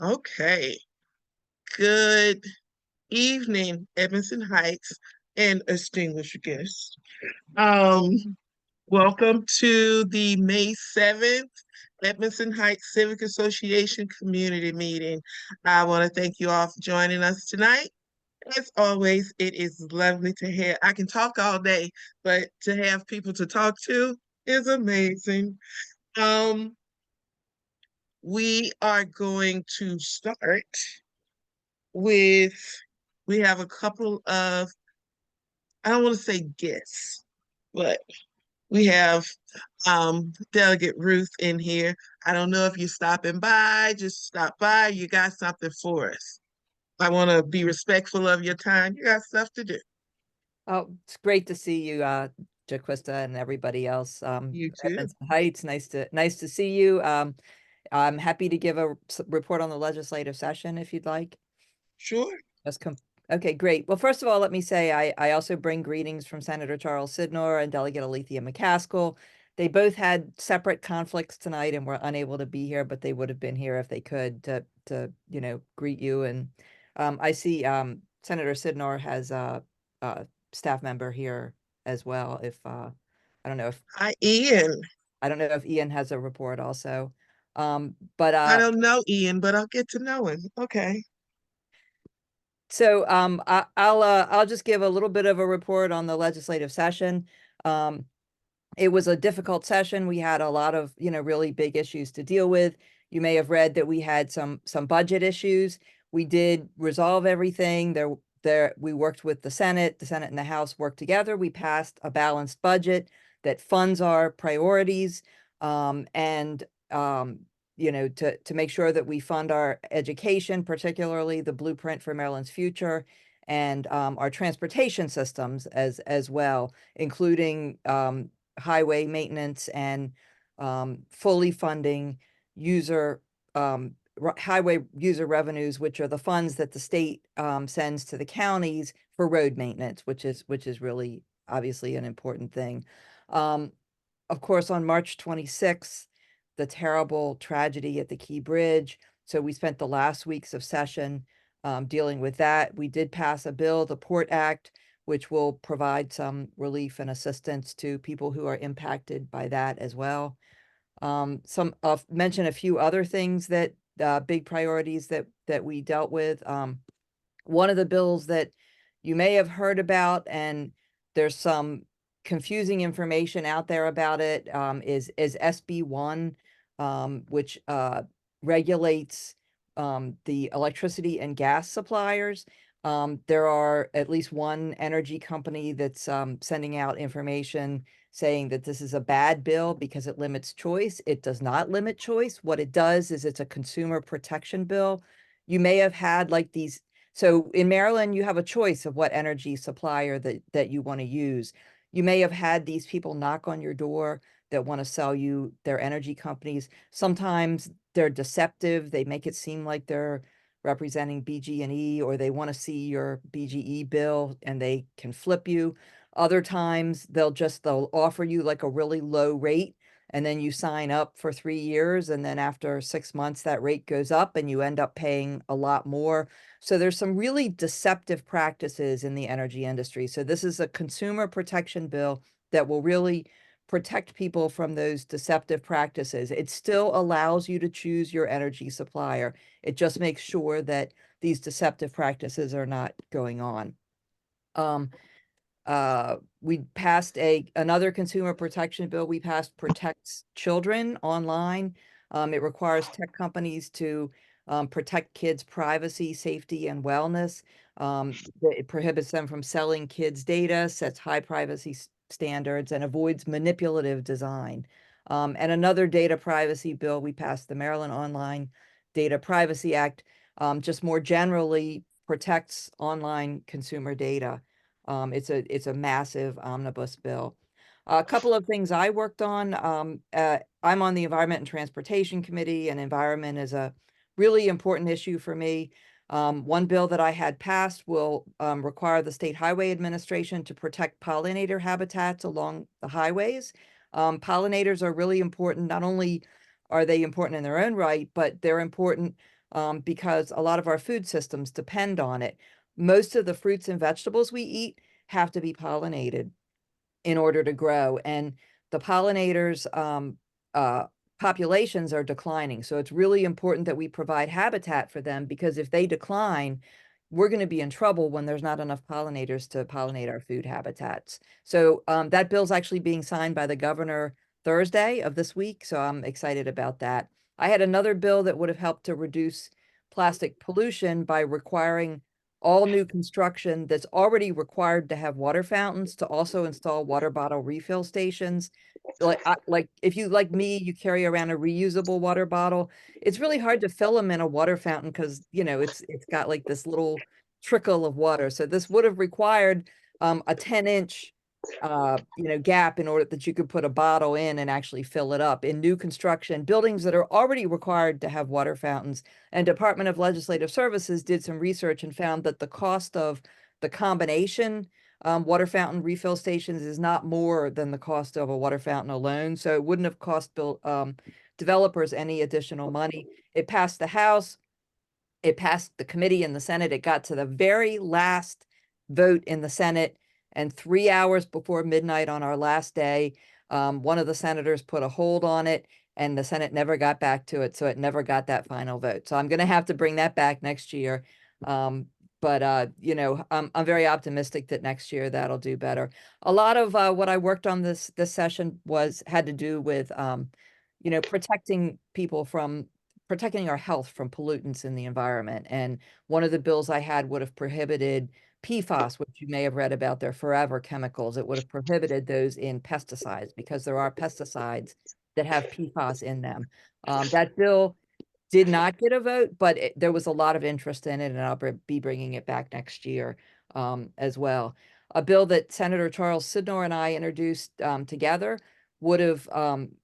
Okay. Good evening, Evanston Heights and distinguished guests. Um, Welcome to the May 7th Edmondson Heights Civic Association Community Meeting. I want to thank you all for joining us tonight. As always, it is lovely to hear. I can talk all day, but to have people to talk to is amazing. Um, we are going to start with, we have a couple of, I don't want to say guests, but we have Delegate Ruth in here. I don't know if you're stopping by, just stop by. You got something for us. I want to be respectful of your time. You got stuff to do. Oh, it's great to see you, Jaquista and everybody else. You too. Edmondson Heights, nice to see you. I'm happy to give a report on the legislative session if you'd like. Sure. Just come. Okay, great. Well, first of all, let me say I also bring greetings from Senator Charles Sidnor and Delegate Alethea McCaskill. They both had separate conflicts tonight and were unable to be here, but they would have been here if they could to greet you. And I see Senator Sidnor has a staff member here as well. If I don't know if Hi, Ian. I don't know if Ian has a report also. But I don't know Ian, but I'll get to know him. Okay. So I'll just give a little bit of a report on the legislative session. Um, it was a difficult session. We had a lot of, really big issues to deal with. You may have read that we had some budget issues. We did resolve everything. There we worked with the Senate. The Senate and the House worked together. We passed a balanced budget that funds our priorities, and to make sure that we fund our education, particularly the blueprint for Maryland's future, and our transportation systems as well, including highway maintenance and fully funding user highway user revenues, which are the funds that the state sends to the counties for road maintenance, which is really obviously an important thing. Um, of course, on March 26th, the terrible tragedy at the Key Bridge. So we spent the last weeks of session dealing with that. We did pass a bill, the Port Act, which will provide some relief and assistance to people who are impacted by that as well. I'll mention a few other things that big priorities that we dealt with. One of the bills that you may have heard about, and there's some confusing information out there about it, is SB1, which regulates the electricity and gas suppliers. There are at least one energy company that's sending out information saying that this is a bad bill because it limits choice. It does not limit choice. What it does is it's a consumer protection bill. You may have had like these. So in Maryland, you have a choice of what energy supplier that you want to use. You may have had these people knock on your door that want to sell you their energy companies. Sometimes they're deceptive. They make it seem like they're representing BG&E, or they want to see your BGE bill and they can flip you. Other times they'll offer you like a really low rate, and then you sign up for 3 years, and then after 6 months that rate goes up and you end up paying a lot more. So there's some really deceptive practices in the energy industry. So this is a consumer protection bill that will really protect people from those deceptive practices. It still allows you to choose your energy supplier. It just makes sure that these deceptive practices are not going on. We passed another consumer protection bill. We passed protects children online. It requires tech companies to protect kids' privacy, safety, and wellness. It prohibits them from selling kids' data, sets high privacy standards, and avoids manipulative design. And another data privacy bill, we passed the Maryland Online Data Privacy Act, just more generally protects online consumer data. It's a massive omnibus bill. A couple of things I worked on. I'm on the Environment and Transportation Committee, and environment is a really important issue for me. One bill that I had passed will require the State Highway Administration to protect pollinator habitats along the highways. Pollinators are really important. Not only are they important in their own right, but they're important because a lot of our food systems depend on it. Most of the fruits and vegetables we eat have to be pollinated in order to grow. And the pollinators uh, populations are declining. So it's really important that we provide habitat for them, because if they decline, we're going to be in trouble when there's not enough pollinators to pollinate our food habitats. So that bill's actually being signed by the governor Thursday of this week. So I'm excited about that. I had another bill that would have helped to reduce plastic pollution by requiring all new construction that's already required to have water fountains to also install water bottle refill stations. Like if you, like me, you carry around a reusable water bottle, it's really hard to fill them in a water fountain because, it's got like this little trickle of water. So this would have required a 10-inch gap in order that you could put a bottle in and actually fill it up in new construction buildings that are already required to have water fountains. And Department of Legislative Services did some research and found that the cost of the combination water fountain refill stations is not more than the cost of a water fountain alone. So it wouldn't have cost developers any additional money. It passed the House. It passed the committee in the Senate. It got to the very last vote in the Senate. And 3 hours before midnight on our last day, one of the senators put a hold on it, and the Senate never got back to it. So it never got that final vote. So I'm going to have to bring that back next year. I'm very optimistic that next year that'll do better. A lot of what I worked on this session had to do with protecting people from protecting our health from pollutants in the environment. And one of the bills I had would have prohibited PFAS, which you may have read about. They're forever chemicals. It would have prohibited those in pesticides because there are pesticides that have PFAS in them. That bill did not get a vote, but there was a lot of interest in it, and I'll be bringing it back next year as well. A bill that Senator Charles Sidnor and I introduced together would have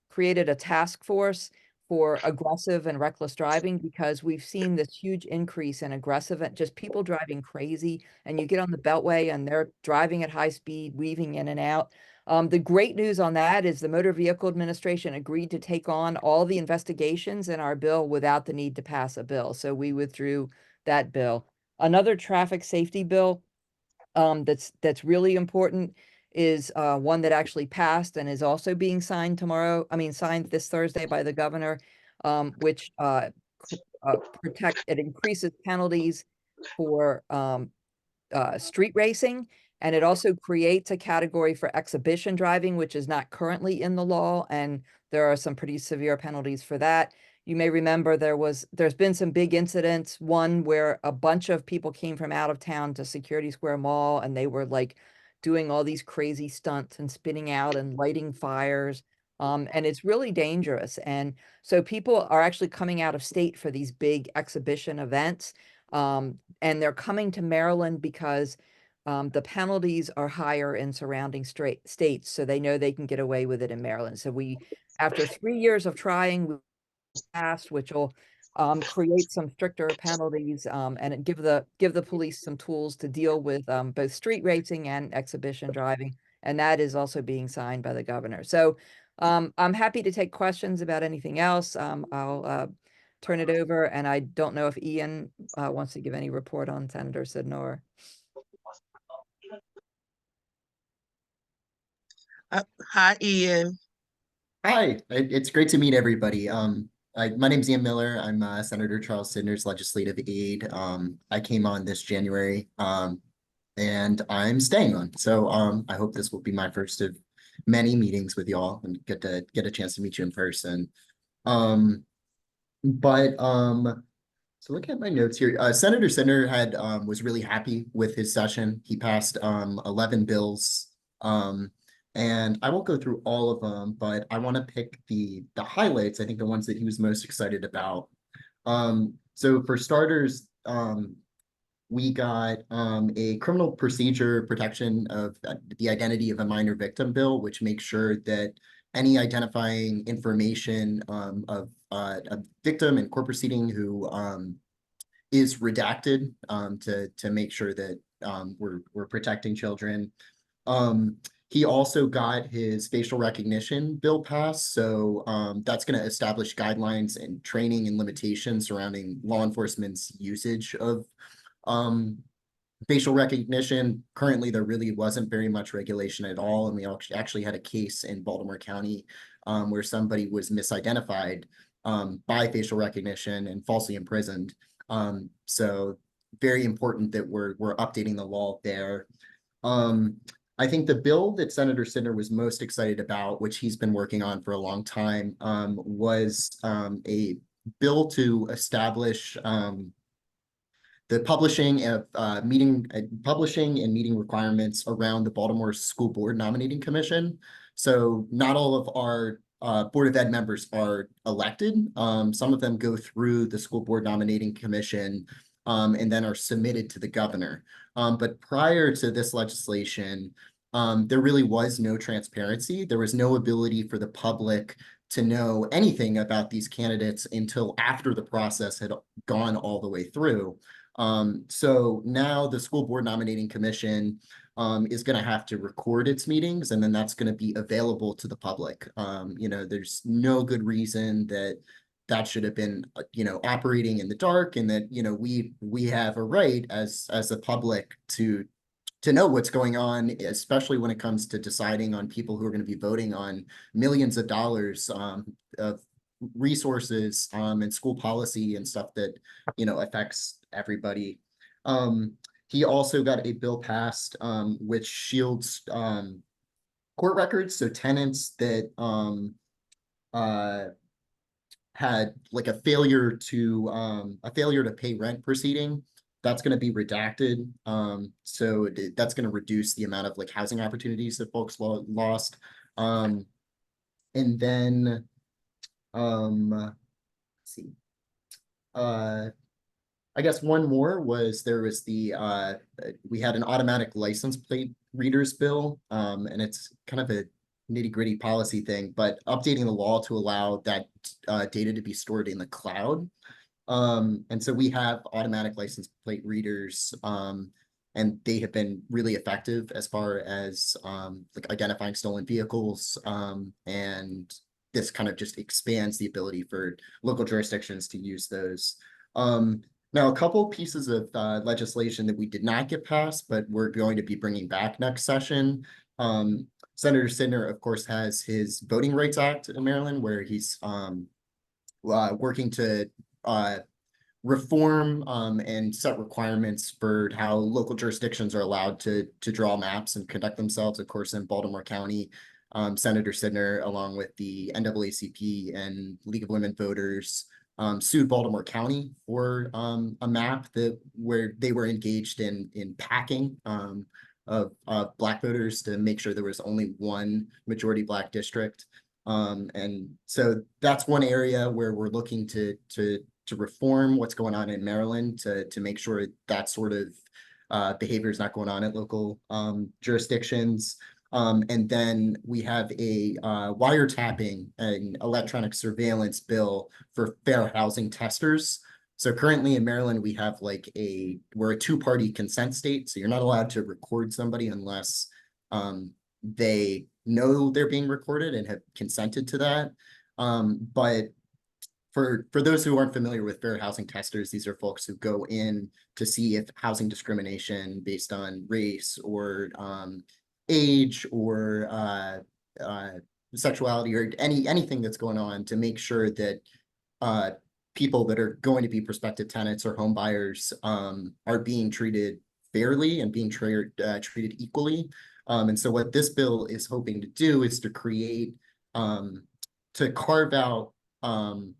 created a task force for aggressive and reckless driving, because we've seen this huge increase in aggressive and just people driving crazy. And you get on the Beltway and they're driving at high speed, weaving in and out. The great news on that is the Motor Vehicle Administration agreed to take on all the investigations in our bill without the need to pass a bill. So we withdrew that bill. Another traffic safety bill that's really important is one that actually passed and is also being signed signed this Thursday by the governor, which it increases penalties for street racing. And it also creates a category for exhibition driving, which is not currently in the law. And there are some pretty severe penalties for that. You may remember there's been some big incidents. One where a bunch of people came from out of town to Security Square Mall, and they were like doing all these crazy stunts and spinning out and lighting fires. And it's really dangerous. And so people are actually coming out of state for these big exhibition events. And they're coming to Maryland because the penalties are higher in surrounding states, so they know they can get away with it in Maryland. So after 3 years of trying, we passed, which will create some stricter penalties and give the police some tools to deal with both street racing and exhibition driving. And that is also being signed by the governor. So I'm happy to take questions about anything else. I'll turn it over, and I don't know if Ian wants to give any report on Senator Sidnor. Hi, Ian. Hi, it's great to meet everybody. My name's Ian Miller. I'm Senator Charles Sidnor's legislative aide. I came on this January, and I'm staying on. So I hope this will be my first of many meetings with y'all and get a chance to meet you in person. Um, but so looking at my notes here, Senator Sidnor was really happy with his session. He passed 11 bills. And I won't go through all of them, but I want to pick the highlights. I think the ones that he was most excited about. So for starters, we got a criminal procedure protection of the identity of a minor victim bill, which makes sure that any identifying information of a victim in court proceeding who is redacted to make sure that we're protecting children. He also got his facial recognition bill passed. So that's going to establish guidelines and training and limitations surrounding law enforcement's usage of um, facial recognition. Currently, there really wasn't very much regulation at all. And we actually had a case in Baltimore County where somebody was misidentified by facial recognition and falsely imprisoned. So very important that we're updating the law there. I think the bill that Senator Sidner was most excited about, which he's been working on for a long time, was a bill to establish the publishing of publishing and meeting requirements around the Baltimore School Board Nominating Commission. So not all of our Board of Ed members are elected. Some of them go through the School Board Nominating Commission and then are submitted to the governor. But prior to this legislation, there really was no transparency. There was no ability for the public to know anything about these candidates until after the process had gone all the way through. So now the School Board Nominating Commission is going to have to record its meetings, and then that's going to be available to the public. There's no good reason that that should have been, operating in the dark, and that, we have a right as the public to know what's going on, especially when it comes to deciding on people who are going to be voting on millions of dollars of resources and school policy and stuff that affects everybody. He also got a bill passed which shields court records, so tenants that had like a failure to pay rent proceeding, that's going to be redacted. So that's going to reduce the amount of like housing opportunities that folks lost. And then let's see. I guess one more was there was we had an automatic license plate readers bill, and it's kind of a nitty-gritty policy thing, but updating the law to allow that data to be stored in the cloud. And so we have automatic license plate readers, and they have been really effective as far as like identifying stolen vehicles, and this kind of just expands the ability for local jurisdictions to use those. Now, a couple pieces of legislation that we did not get passed, but we're going to be bringing back next session. Senator Sidner, of course, has his Voting Rights Act in Maryland, where he's working to reform and set requirements for how local jurisdictions are allowed to draw maps and conduct themselves. Of course, in Baltimore County, Senator Sidner, along with the NAACP and League of Women Voters, sued Baltimore County for a map where they were engaged in packing of Black voters to make sure there was only one majority Black district. And so that's one area where we're looking to reform what's going on in Maryland to make sure that sort of behavior is not going on at local jurisdictions. And then we have a wiretapping and electronic surveillance bill for fair housing testers. So currently in Maryland, we have we're a two-party consent state. So you're not allowed to record somebody unless they know they're being recorded and have consented to that. But for those who aren't familiar with fair housing testers, these are folks who go in to see if housing discrimination based on race or age or sexuality or anything that's going on, to make sure that people that are going to be prospective tenants or home buyers are being treated fairly and being treated equally. And so what this bill is hoping to do is to create, to carve out, well,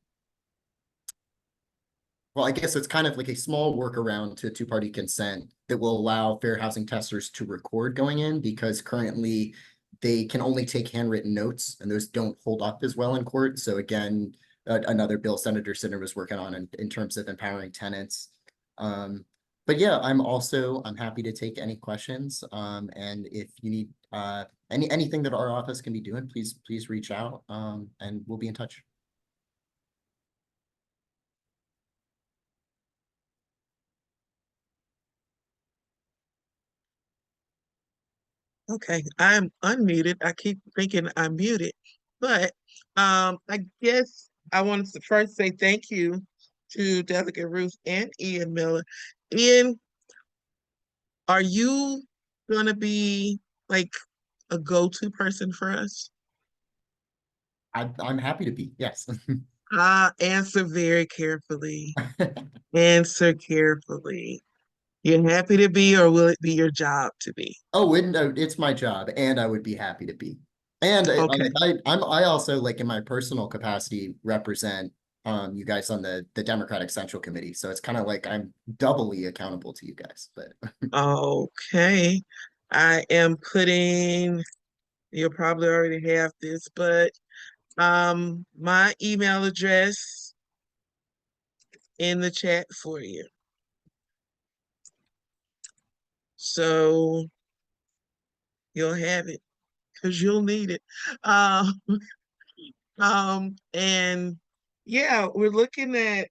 I guess it's kind of like a small workaround to two-party consent that will allow fair housing testers to record going in, because currently they can only take handwritten notes and those don't hold up as well in court. So again, another bill Senator Sidner was working on in terms of empowering tenants. But yeah, I'm happy to take any questions. And if you need anything that our office can be doing, please reach out, and we'll be in touch. Okay, I'm unmuted. I keep thinking I'm muted, but I guess I wanted to first say thank you to Delegate Ruth and Ian Miller. Ian, are you gonna be like a go-to person for us? I'm happy to be, yes. Answer very carefully. Answer carefully. You're happy to be, or will it be your job to be? Oh, no, it's my job, and I would be happy to be. And Okay. I also, like, in my personal capacity, represent you guys on the Democratic Central Committee. So it's kind of like I'm doubly accountable to you guys. But Okay. I am putting, you'll probably already have this, but my email address in the chat for you. So you'll have it because you'll need it. Um, and yeah, we're looking at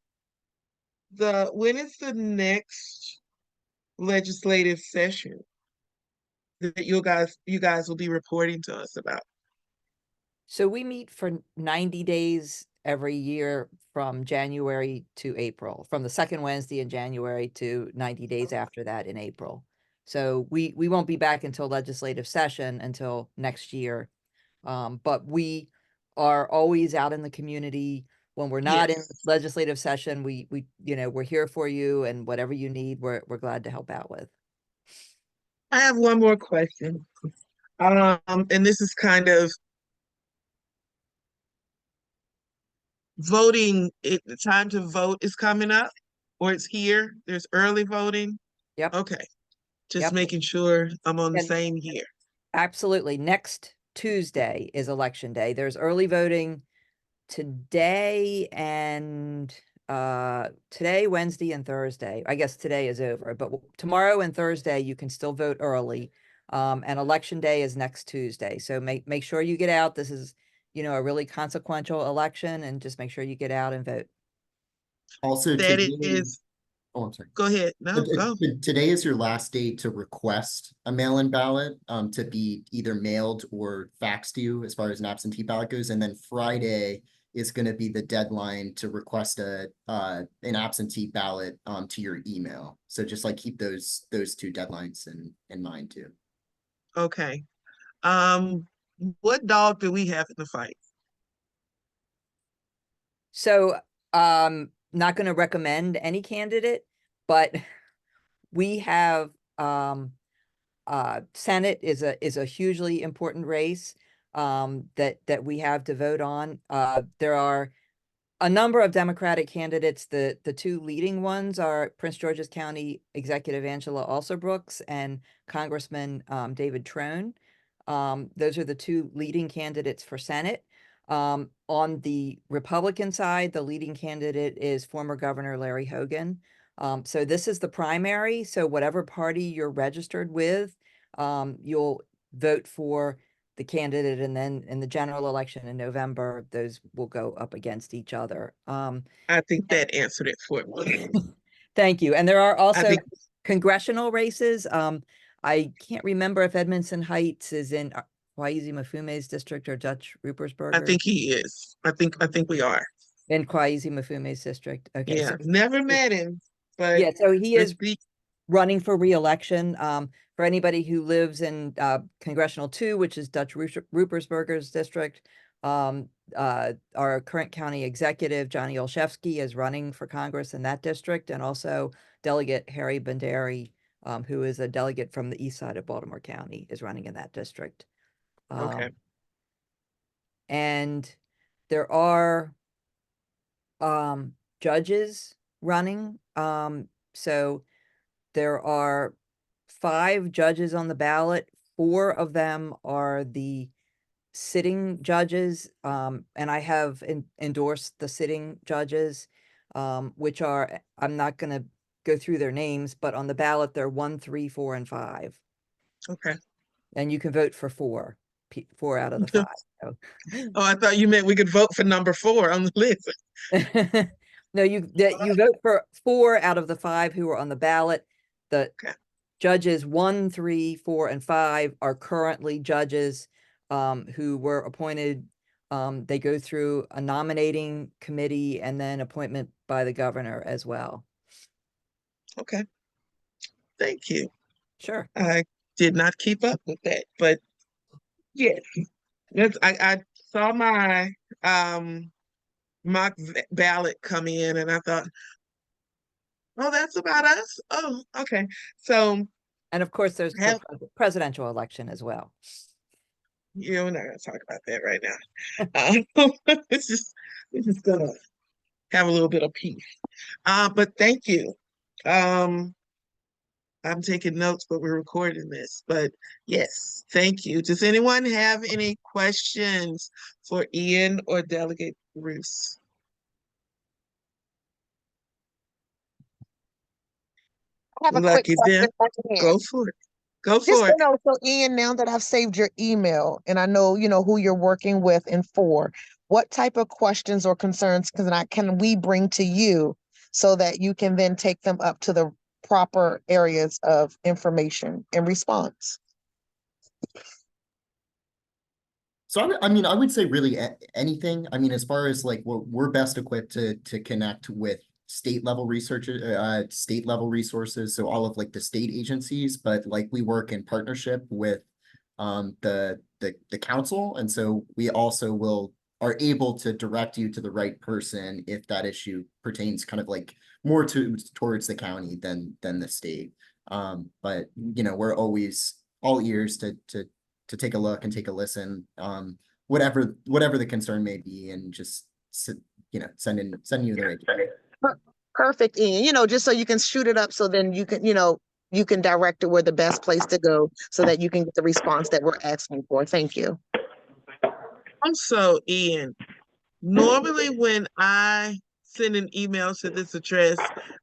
when is the next legislative session that you guys will be reporting to us about? So we meet for 90 days every year from January to April, from the second Wednesday in January to 90 days after that in April. So we won't be back until legislative session until next year. But we are always out in the community. When we're not in Yes. legislative session, we're here for you, and whatever you need, we're glad to help out with. I have one more question. And this is kind of voting. The time to vote is coming up, or it's here. There's early voting. Yep. Okay, just Yep. making sure I'm on the And same year. absolutely. Next Tuesday is election day. There's early voting today and today, Wednesday, and Thursday. I guess today is over, but tomorrow and Thursday you can still vote early. And election day is next Tuesday. So make sure you get out. This is, a really consequential election, and just make sure you get out and vote. also That today, is, oh, I'm sorry. go ahead. No, go. Today is your last day to request a mail-in ballot, to be either mailed or faxed to you as far as an absentee ballot goes. And then Friday is going to be the deadline to request an absentee ballot to your email. So just like keep those two deadlines in mind too. Okay. Um, what dog do we have in the fight? So, not going to recommend any candidate, but we have, Senate is a hugely important race, that we have to vote on. There are a number of Democratic candidates. The two leading ones are Prince George's County Executive Angela Alsobrooks and Congressman David Trone. Those are the two leading candidates for Senate. On the Republican side, the leading candidate is former Governor Larry Hogan. So this is the primary. So whatever party you're registered with, you'll vote for the candidate, and then in the general election in November, those will go up against each other. I think that answered it for me. Thank you. And there are I also think congressional races. I can't remember if Edmondson Heights is in Kwaizi Mafume's district or Dutch I Rupersberger. think he is. I think we are. In Kwaizi Mafume's district. Okay, so Yeah, never met him, but yeah, so he let's is be running for reelection. For anybody who lives in Congressional 2, which is Dutch Rupersberger's district, our current county executive, Johnny Olszewski, is running for Congress in that district, and also Delegate Harry Banderi, who is a delegate from the east side of Baltimore County, is running in that district. okay. And there are judges running. So there are 5 judges on the ballot. 4 of them are the sitting judges, and I have endorsed the sitting judges, which are, I'm not going to go through their names, but on the ballot, they're 1, 3, 4, and 5. Okay. And you can vote for 4 out of the 5. So. Oh, I thought you meant we could vote for number 4 on the list. No, you vote for 4 out of the 5 who are on the ballot. The Okay. Judges 1, 3, 4, and 5 are currently judges who were appointed. They go through a nominating committee and then appointment by the governor as well. Okay, thank you. Sure. I did not keep up with that, but yes, I saw my mock ballot come in, and I thought, oh, that's about us. Oh, okay. So And of course, there's the presidential election as well. we're not going to talk about that right now. It's just we're just gonna have a little bit of peace. But thank you. I'm taking notes, but we're recording this. But yes, thank you. Does anyone have any questions for Ian or Delegate Bruce? I have a quick Lucky question them. if I can. Go for it. Go Just for to it. know, so Ian, now that I've saved your email and I know, who you're working with and for, what type of questions or concerns can we bring to you so that you can then take them up to the proper areas of information and response? So I mean, I would say really anything. I mean, as far as like we're best equipped to connect with state level state level resources. So all of like the state agencies, but like we work in partnership with the council, and so we also are able to direct you to the right person if that issue pertains kind of like more towards the county than the state. But we're always all ears to take a look and take a listen, whatever the concern may be, and just send you the right. Perfect, Ian. Just so you can shoot it up so then you can direct it where the best place to go so that you can get the response that we're asking for. Thank you. Also, Ian, normally when I send an email to this address,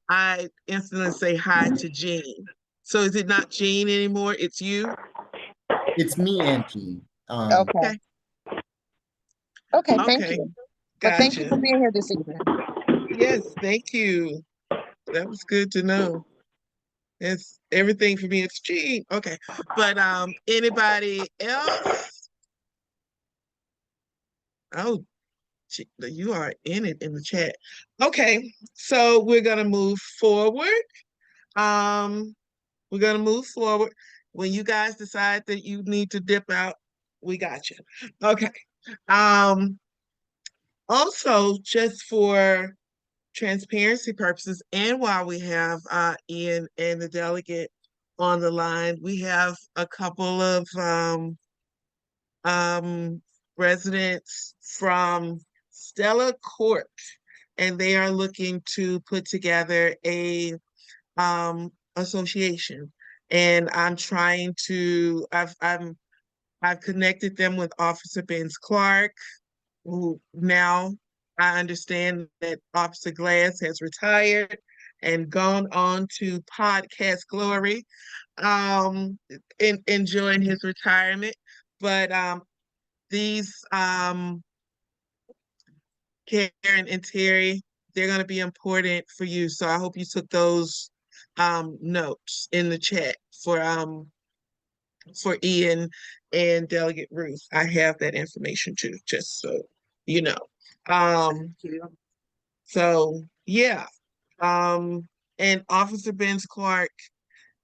I instantly say hi to Jean. So is it not Jean anymore? It's you? It's me and Jean. Okay. Okay, thank Okay, you. But thank you gotcha. for being here this evening. Yes, thank you. That was good to know. It's everything for me. It's Jean. Okay, but anybody else? Oh, you are in it in the chat. Okay, so we're gonna move forward. Um, we're gonna move forward. When you guys decide that you need to dip out, we got you. Okay. Um, Also, just for transparency purposes, and while we have Ian and the delegate on the line, we have a couple of residents from Stella Court, and they are looking to put together a association. And I'm trying to I've connected them with Officer Benz Clark, who now I understand that Officer Glass has retired and gone on to podcast glory, enjoying his retirement. But these Karen and Terry, they're going to be important for you. So I hope you took those notes in the chat for Ian and Delegate Ruth. I have that information too, just so you know. So yeah. And Officer Benz Clark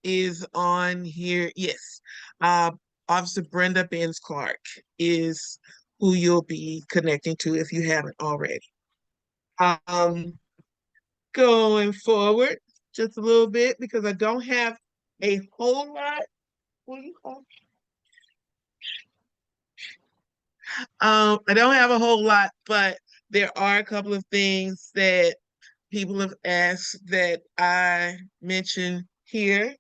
is on here. Yes. Officer Brenda Benz Clark is who you'll be connecting to if you haven't already. Going forward just a little bit because I don't have a whole lot. What do you call it? I don't have a whole lot, but there are a couple of things that people have asked that I mention here.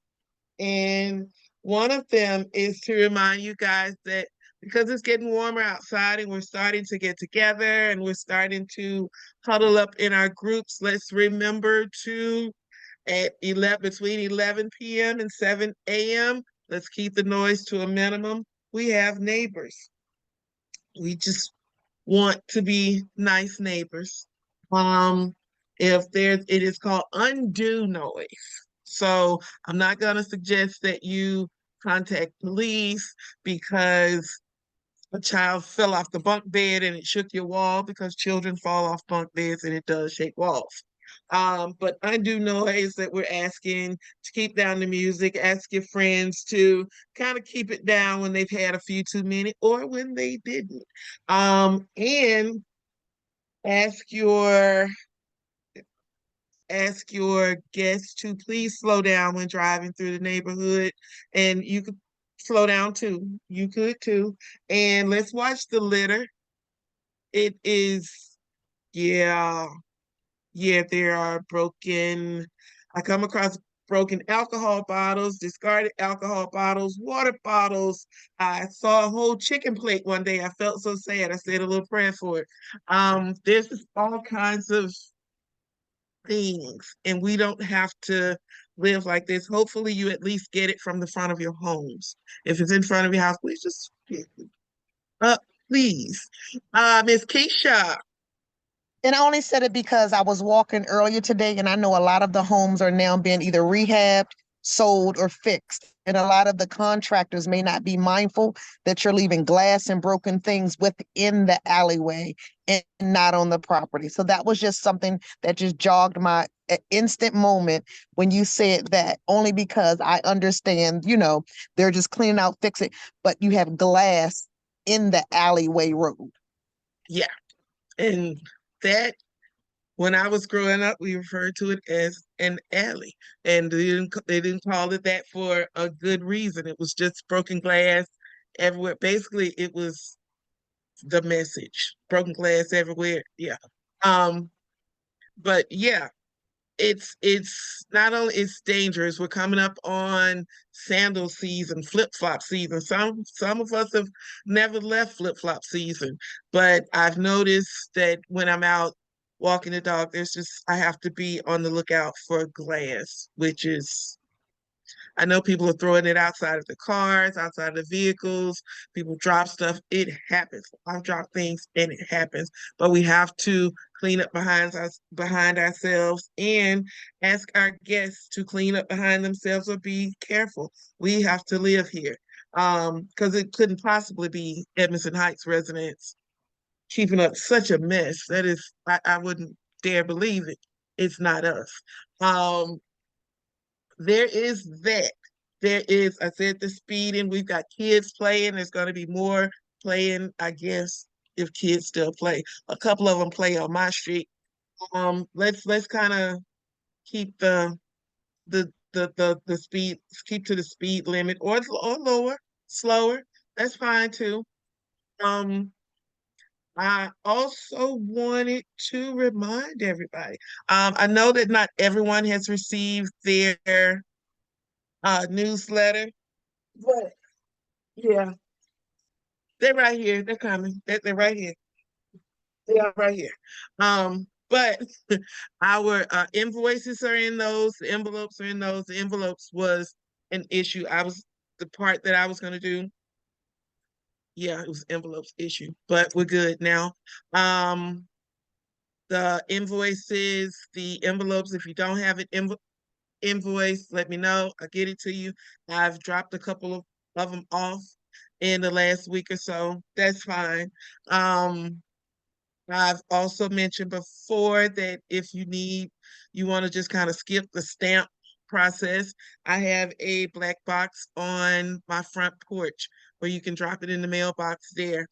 And one of them is to remind you guys that because it's getting warmer outside and we're starting to get together and we're starting to huddle up in our groups, let's remember to between 11 p.m. and 7 a.m., let's keep the noise to a minimum. We have neighbors. We just want to be nice neighbors. If it is called undue noise. So I'm not going to suggest that you contact police because a child fell off the bunk bed and it shook your wall, because children fall off bunk beds and it does shake walls. But undue noise, that we're asking to keep down the music, ask your friends to kind of keep it down when they've had a few too many or when they didn't. And ask your ask your guests to please slow down when driving through the neighborhood, and you could slow down too. You could too. And let's watch the litter. It is, yeah, yeah, there are broken, I come across broken alcohol bottles, discarded alcohol bottles, water bottles. I saw a whole chicken plate one day. I felt so sad. I said a little prayer for it. There's just all kinds of things, and we don't have to live like this. Hopefully, you at least get it from the front of your homes. If it's in front of your house, please just please. Miss Keisha. And I only said it because I was walking earlier today, and I know a lot of the homes are now being either rehabbed, sold, or fixed. And a lot of the contractors may not be mindful that you're leaving glass and broken things within the alleyway and not on the property. So that was just something that just jogged my instant moment when you said that, only because I understand, they're just cleaning out, fix it, but you have glass in the alleyway road. Yeah. And that, when I was growing up, we referred to it as an alley, and they didn't call it that for a good reason. It was just broken glass everywhere. Basically, it was the message: broken glass everywhere. Yeah. Um, but yeah, it's not only it's dangerous. We're coming up on sandal season, flip-flop season. Some of us have never left flip-flop season, but I've noticed that when I'm out walking the dog, I have to be on the lookout for glass, which is, I know people are throwing it outside of the cars, outside of the vehicles. People drop stuff. It happens. I've dropped things and it happens. But we have to clean up behind ourselves, and ask our guests to clean up behind themselves or be careful. We have to live here. Because it couldn't possibly be Edmondson Heights residents keeping up such a mess. That is, I wouldn't dare believe it. It's not us. Um, there is that. There is, I said, the speeding. We've got kids playing. There's going to be more playing, I guess, if kids still play. A couple of them play on my street. Let's kind of keep the speed, keep to the speed limit, or lower, slower. That's fine too. Um, I also wanted to remind everybody. I know that not everyone has received their newsletter, but yeah, they're right here. They're coming. They're right here. They are right here. But our invoices are in those. The envelopes are in those. The envelopes was an issue. The part that I was going to do. Yeah, it was envelopes issue, but we're good now. The invoices, the envelopes. If you don't have an invoice, let me know. I'll get it to you. I've dropped a couple of them off in the last week or so. That's fine. I've also mentioned before that if you want to just kind of skip the stamp process, I have a black box on my front porch where you can drop it in the mailbox there.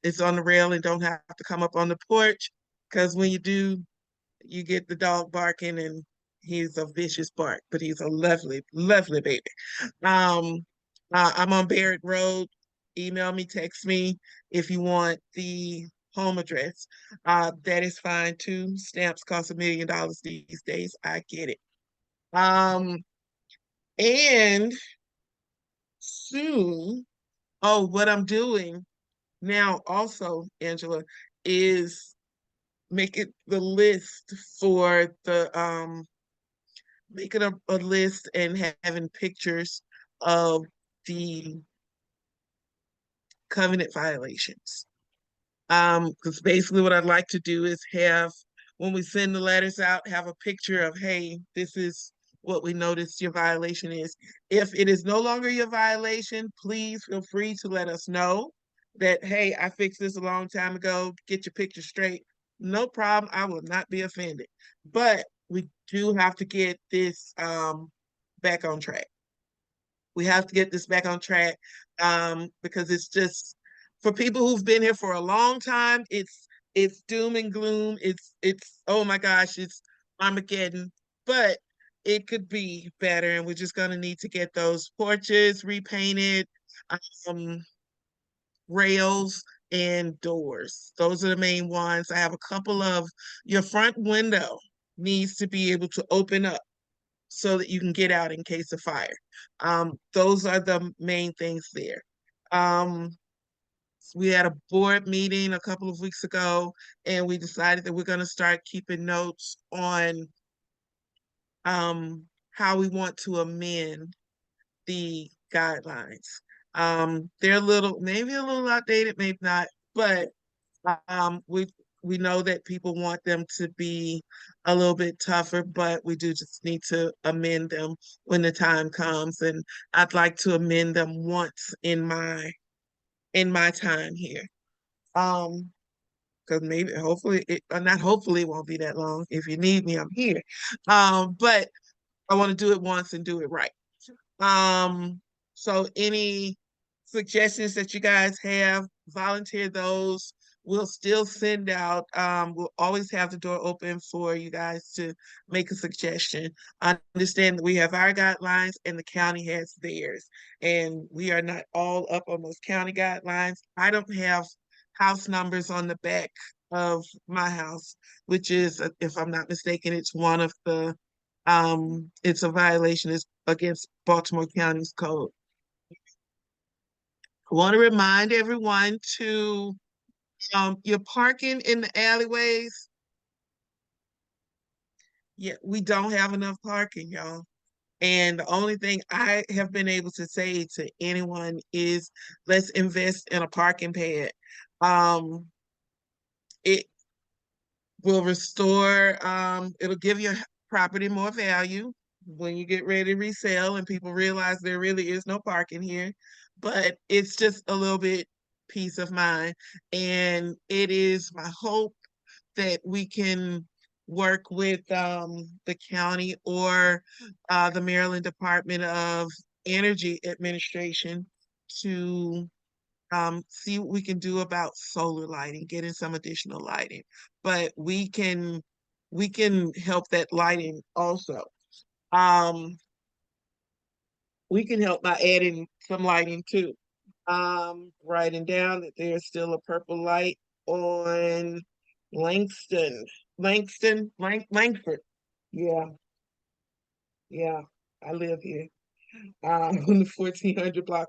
It's on the rail and don't have to come up on the porch, because when you do, you get the dog barking, and he's a vicious bark, but he's a lovely, lovely baby. Um, I'm on Barrett Road. Email me, text me if you want the home address. That is fine too. Stamps cost $1 million these days. I get it. Um, and soon, oh, what I'm doing now also, Angela, is making the list for the making a list and having pictures of the covenant violations. Because basically what I'd like to do is have, when we send the letters out, have a picture of, hey, this is what we noticed your violation is. If it is no longer your violation, please feel free to let us know that, hey, I fixed this a long time ago, get your picture straight. No problem, I will not be offended. But we do have to get this back on track. We have to get this back on track because it's just for people who've been here for a long time, it's doom and gloom. It's oh my gosh, it's Armageddon. But it could be better, and we're just gonna need to get those porches repainted, um, rails and doors. Those are the main ones. I have a couple of your front window needs to be able to open up so that you can get out in case of fire. Those are the main things there. Um, we had a board meeting a couple of weeks ago, and we decided that we're going to start keeping notes on how we want to amend the guidelines. They're maybe a little outdated, maybe not, but we know that people want them to be a little bit tougher, but we do just need to amend them when the time comes. And I'd like to amend them once in my time here. Because maybe hopefully not hopefully it won't be that long. If you need me, I'm here. But I want to do it once and do it right. So any suggestions that you guys have, volunteer those. We'll still send out, we'll always have the door open for you guys to make a suggestion. I understand that we have our guidelines and the county has theirs, and we are not all up on those county guidelines. I don't have house numbers on the back of my house, which is, if I'm not mistaken, it's one of the it's a violation, it's against Baltimore County's code. I want to remind everyone to your parking in the alleyways. Yeah, we don't have enough parking, y'all. And the only thing I have been able to say to anyone is let's invest in a parking pad. It will restore, it'll give your property more value when you get ready to resell and people realize there really is no parking here. But it's just a little bit peace of mind. And it is my hope that we can work with the county or the Maryland Department of Energy Administration to see what we can do about solar lighting, getting some additional lighting. But we can help that lighting also. We can help by adding some lighting too. Writing down that there's still a purple light on Langford. Yeah, yeah, I live here. On the 1400 block.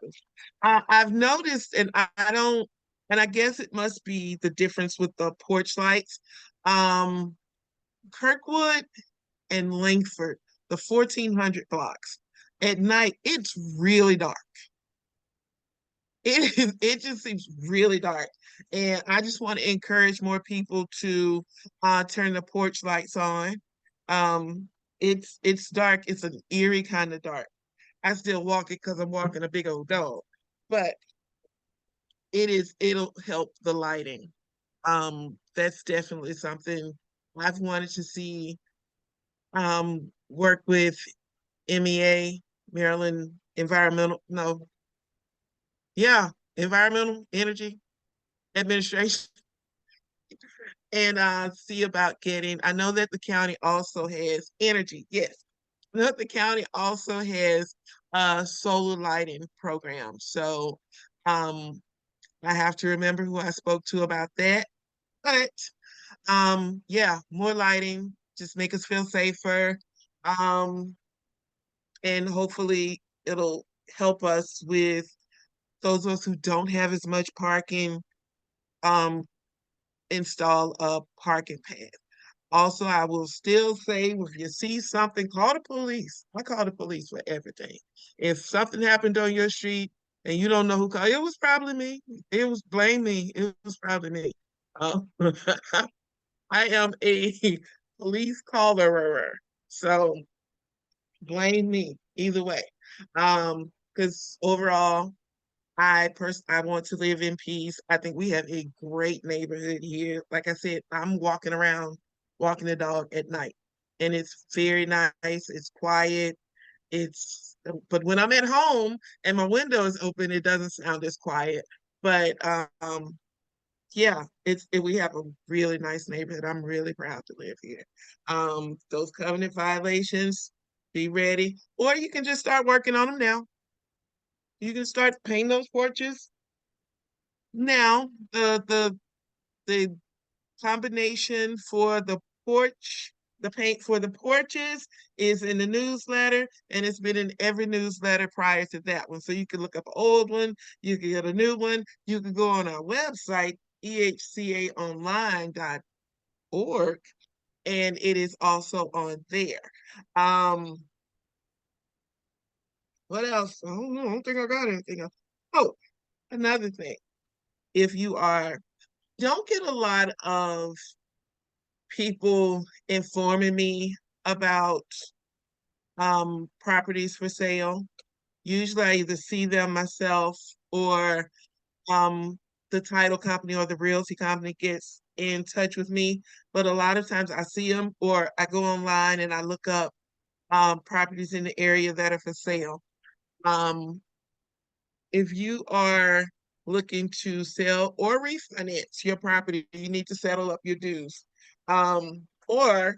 I've noticed, and I don't, and I guess it must be the difference with the porch lights. Um, Kirkwood and Langford, the 1400 blocks, at night, it's really dark. It just seems really dark. And I just want to encourage more people to turn the porch lights on. It's dark, it's an eerie kind of dark. I still walk it because I'm walking a big old dog, but it'll help the lighting. That's definitely something I've wanted to see work with MEA, Maryland Environmental, no, yeah, Environmental Energy Administration, and see about getting, I know that the county also has energy, yes. The county also has solar lighting program. So I have to remember who I spoke to about that. But yeah, more lighting, just make us feel safer. And hopefully it'll help us with those of us who don't have as much parking, um, install a parking pad. Also, I will still say, if you see something, call the police. I call the police for everything. If something happened on your street and you don't know who called, it was probably me. It was blame me. It was probably me. I am a police caller. So blame me either way. Because overall, I want to live in peace. I think we have a great neighborhood here. Like I said, I'm walking around, walking the dog at night, and it's very nice. It's quiet. It's but when I'm at home and my window is open, it doesn't sound as quiet. But yeah, we have a really nice neighborhood. I'm really proud to live here. Those covenant violations, be ready, or you can just start working on them now. You can start painting those porches now. The combination for the porch, the paint for the porches is in the newsletter, and it's been in every newsletter prior to that one. So you can look up an old one, you can get a new one, you can go on our website, ehcaonline.org, and it is also on there. What else? I don't know. I don't think I got anything else. Oh, another thing. If you are, don't get a lot of people informing me about properties for sale. Usually I either see them myself or um the title company or the realty company gets in touch with me. But a lot of times I see them or I go online and I look up properties in the area that are for sale. Um, if you are looking to sell or refinance your property, you need to settle up your dues. Or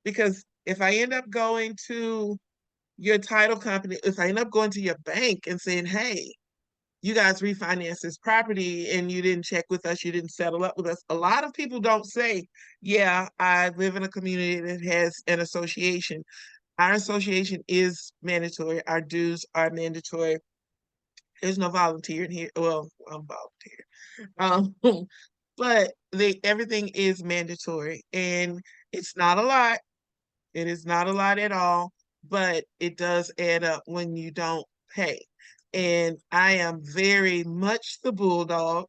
because if I end up going to your title company, if I end up going to your bank and saying, hey, you guys refinance this property and you didn't check with us, you didn't settle up with us. A lot of people don't say, yeah, I live in a community that has an association. Our association is mandatory. Our dues are mandatory. There's no volunteer in here. Well, I'm volunteer. But everything is mandatory and it's not a lot. It is not a lot at all, but it does add up when you don't pay. And I am very much the bulldog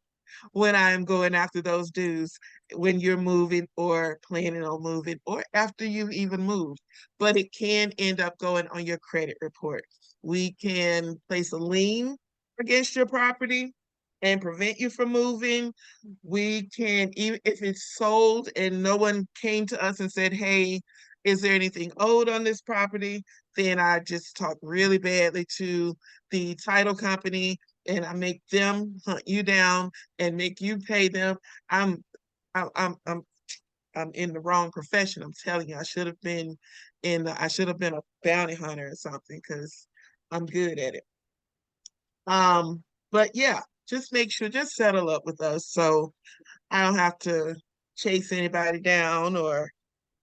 when I'm going after those dues when you're moving or planning on moving or after you've even moved. But it can end up going on your credit report. We can place a lien against your property and prevent you from moving. We can, even if it's sold and no one came to us and said, hey, is there anything owed on this property? Then I just talk really badly to the title company and I make them hunt you down and make you pay them. I'm I'm I'm I'm I'm in the wrong profession. I'm telling you, I should have been a bounty hunter or something because I'm good at it. But yeah, just make sure, just settle up with us so I don't have to chase anybody down or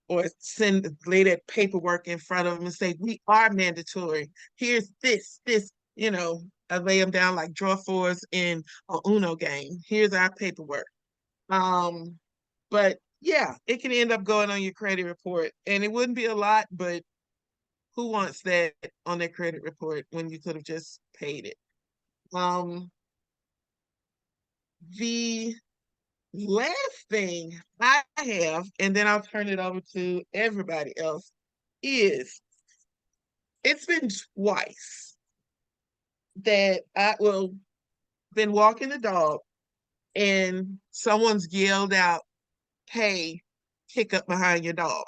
lay that paperwork in front of them and say, we are mandatory. Here's this, I lay them down like draw fours in a Uno game. Here's our paperwork. Um, but yeah, it can end up going on your credit report and it wouldn't be a lot, but who wants that on their credit report when you could have just paid it? Um, the last thing I have, and then I'll turn it over to everybody else, is it's been twice that been walking the dog and someone's yelled out, hey, pick up behind your dog.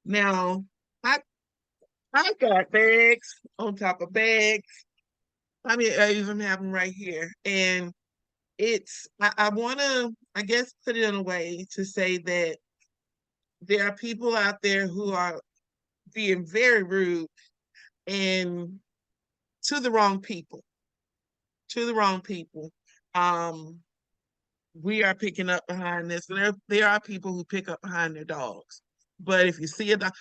Now, I I got bags on top of bags. I mean, I even have them right here. And I want to, I guess, put it in a way to say that there are people out there who are being very rude and to the wrong people, to the wrong people. Um, we are picking up behind this. There are people who pick up behind their dogs. But if you see a dog,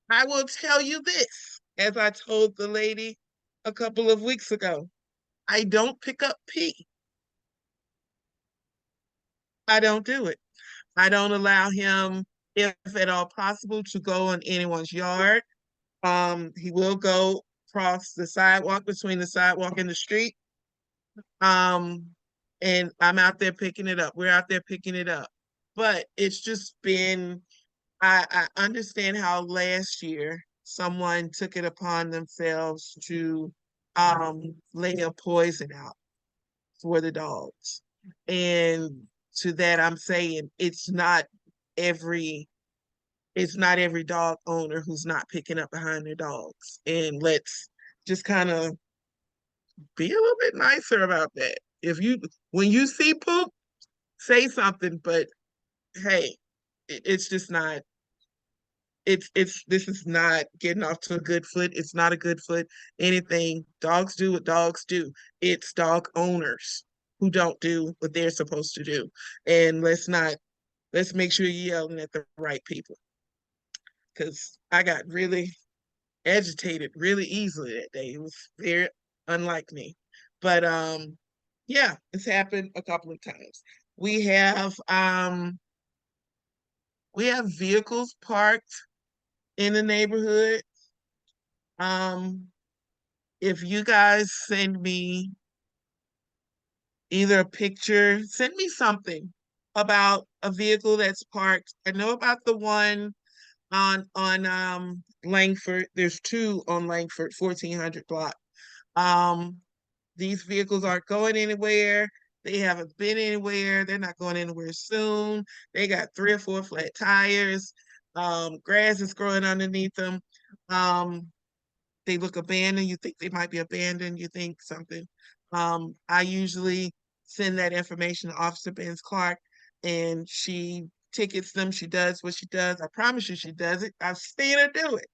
I will tell you this, as I told the lady a couple of weeks ago, I don't pick up pee. I don't do it. I don't allow him, if at all possible, to go in anyone's yard. He will go across the sidewalk between the sidewalk and the street. Um, and I'm out there picking it up. We're out there picking it up. But it's just been, I understand how last year someone took it upon themselves to lay a poison out for the dogs. And to that I'm saying every it's not every dog owner who's not picking up behind their dogs. And let's just kind of be a little bit nicer about that. When you see poop, say something, but hey, it's just not, this is not getting off to a good foot. It's not a good foot. Anything, dogs do what dogs do. It's dog owners who don't do what they're supposed to do. And let's make sure you're yelling at the right people. Because I got really agitated really easily that day. It was very unlike me. But yeah, it's happened a couple of times. We have vehicles parked in the neighborhood. If you guys send me either a picture, send me something about a vehicle that's parked. I know about the one on Langford. There's two on Langford, 1400 block. These vehicles aren't going anywhere. They haven't been anywhere. They're not going anywhere soon. They got 3 or 4 flat tires. Grass is growing underneath them. They look abandoned. You think they might be abandoned. You think something. I usually send that information to Officer Benz Clark, and she tickets them. She does what she does. I promise you she does it. I've seen her do it.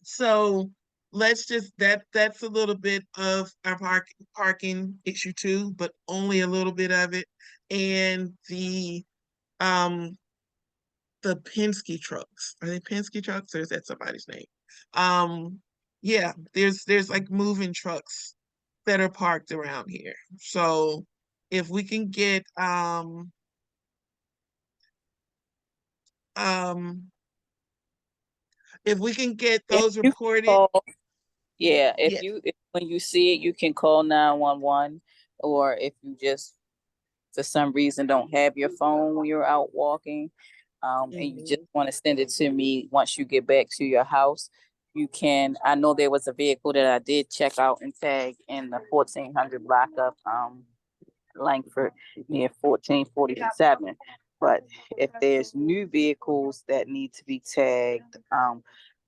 So let's just that's a little bit of our parking issue too, but only a little bit of it. And um the Penske trucks. Are they Penske trucks or is that somebody's name? Yeah, there's like moving trucks that are parked around here. So if we can get um if we can get If those you reported, call, yeah, yes. if when you see it, you can call 911, or if you just for some reason don't have your phone when you're out walking, and you just want to send it to me once you get back to your house, you can. I know there was a vehicle that I did check out and tag in the 1400 block of Langford near 1447. But if there's new vehicles that need to be tagged,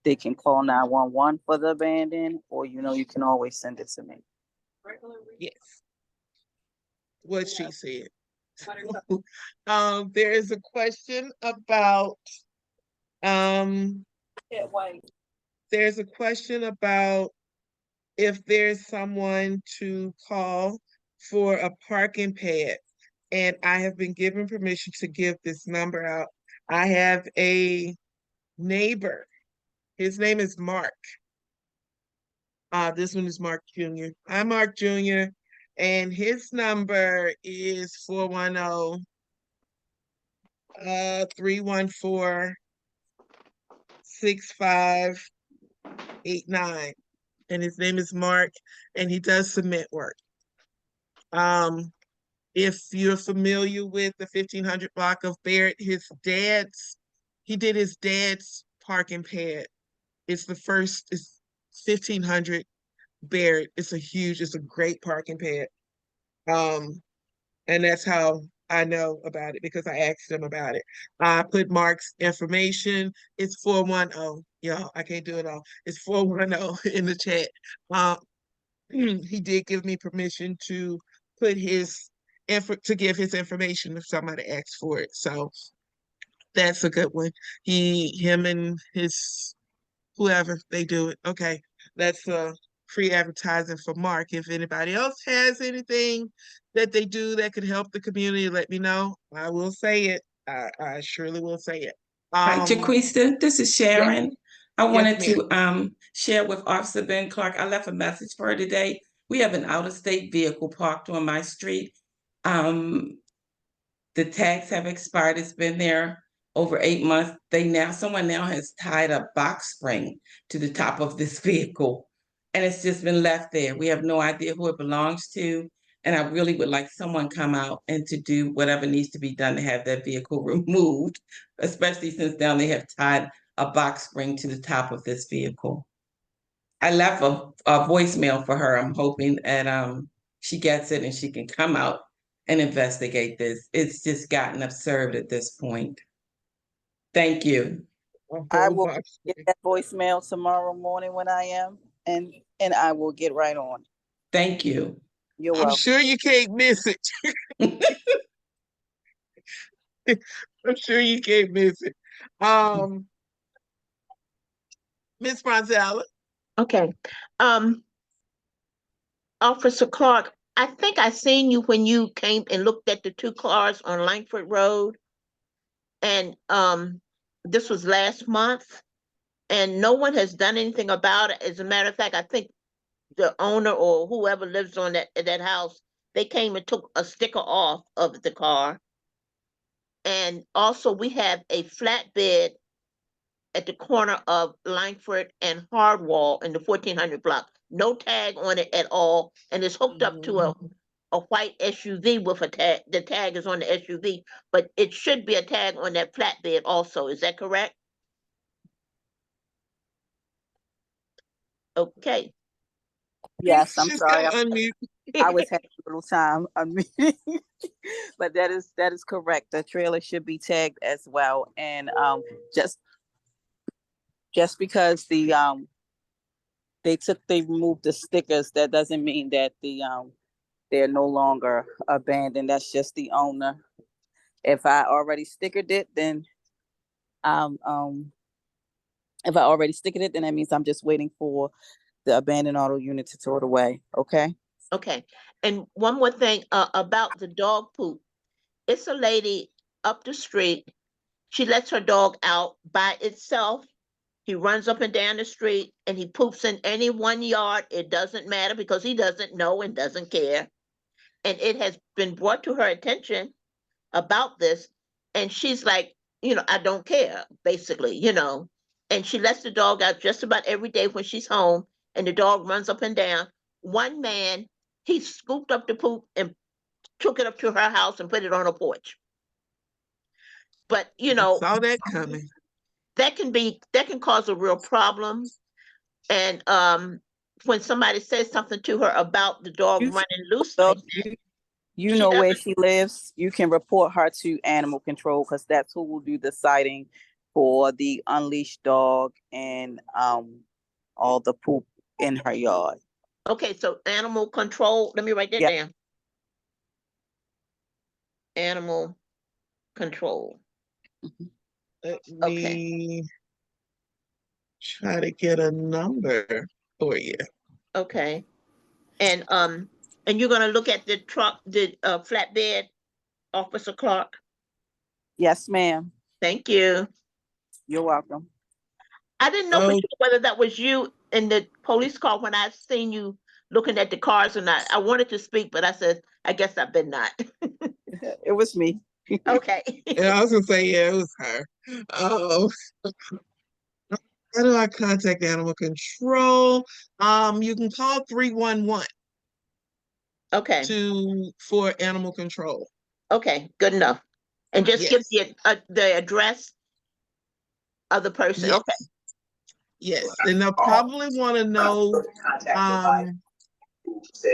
they can call 911 for the abandoned, or you can always send it to me. Yes, what she said. There is a question about um there's a question about if there's someone to call for a parking pad, and I have been given permission to give this number out. I have a neighbor. His name is Mark. This one is Mark Jr. I'm Mark Jr. and his number is 410 314 6589. And his name is Mark, and he does cement work. If you're familiar with the 1500 block of Barrett, he did his dad's parking pad. It's 1500 Barrett. It's a great parking pad. And that's how I know about it, because I asked him about it. I put Mark's information. It's 410. Y'all, I can't do it all. It's 410 in the chat. He did give me permission to put to give his information if somebody asks for it. So that's a good one. Him and his whoever, they do it. Okay, that's free advertising for Mark. If anybody else has anything that they do that could help the community, let me know. I will say it. I surely will say it. Hi, Jaquista. This is Sharon. Yes, I yes, wanted ma'am. to share with Officer Ben Clark. I left a message for her today. We have an out-of-state vehicle parked on my street. The tags have expired. It's been there over 8 months. Someone now has tied a box spring to the top of this vehicle, and it's just been left there. We have no idea who it belongs to, and I really would like someone come out and to do whatever needs to be done to have that vehicle removed, especially since now they have tied a box spring to the top of this vehicle. I left a voicemail for her. I'm hoping that she gets it and she can come out and investigate this. It's just gotten absurd at this point. Thank you. A I whole will box get spring. that voicemail tomorrow morning when I am, and I will get right on. Thank you. You're I'm welcome. sure you can't miss it. I'm sure you can't miss it. Miss Bronzella. Okay. Officer Clark, I think I seen you when you came and looked at the two cars on Langford Road. And this was last month, and no one has done anything about it. As a matter of fact, I think the owner or whoever lives on that house, they came and took a sticker off of the car. And also we have a flatbed at the corner of Langford and Hardwall in the 1400 block. No tag on it at all, and it's hooked up to a white SUV with a tag. The tag is on the SUV, but it should be a tag on that flatbed also. Is that correct? Okay. Yes, I'm She's sorry. got to unmute. I was having a little time unmuting, but that is correct. The trailer should be tagged as well, and just because they removed the stickers, that doesn't mean that they're no longer abandoned. That's just the owner. If I already stickered it, then if I already stickered it, then that means I'm just waiting for the abandoned auto unit to throw it away. Okay. Okay. And one more thing about the dog poop. It's a lady up the street. She lets her dog out by itself. He runs up and down the street and he poops in any one yard. It doesn't matter because he doesn't know and doesn't care. And it has been brought to her attention about this. And she's like, I don't care, basically. And she lets the dog out just about every day when she's home. And the dog runs up and down. One man, he scooped up the poop and took it up to her house and put it on her porch. But, Saw that coming. that can cause a real problem. And when somebody says something to her about the dog You running loose so like that, you she know where doesn't. she lives. You can report her to animal control because that's who will do the sighting for the unleashed dog and all the poop in her yard. Okay, so animal control. Let me write that Yeah. down. Animal control. Let Okay. me try to get a number for you. Okay. And you're gonna look at the truck, the flatbed, Officer Clark. Yes, ma'am. Thank you. You're welcome. I didn't know for sure whether that was you in the police car when I seen you looking at the cars or not. I wanted to speak, but I said, I guess I been not. It was me. Okay. Yeah, I was gonna say, yeah, it was her. Oh, how do I contact animal control? You can call 311 Okay. for animal control. Okay. Good enough. And just give Yes. the address of the person. Yes. Okay. Yes. And they'll probably want to know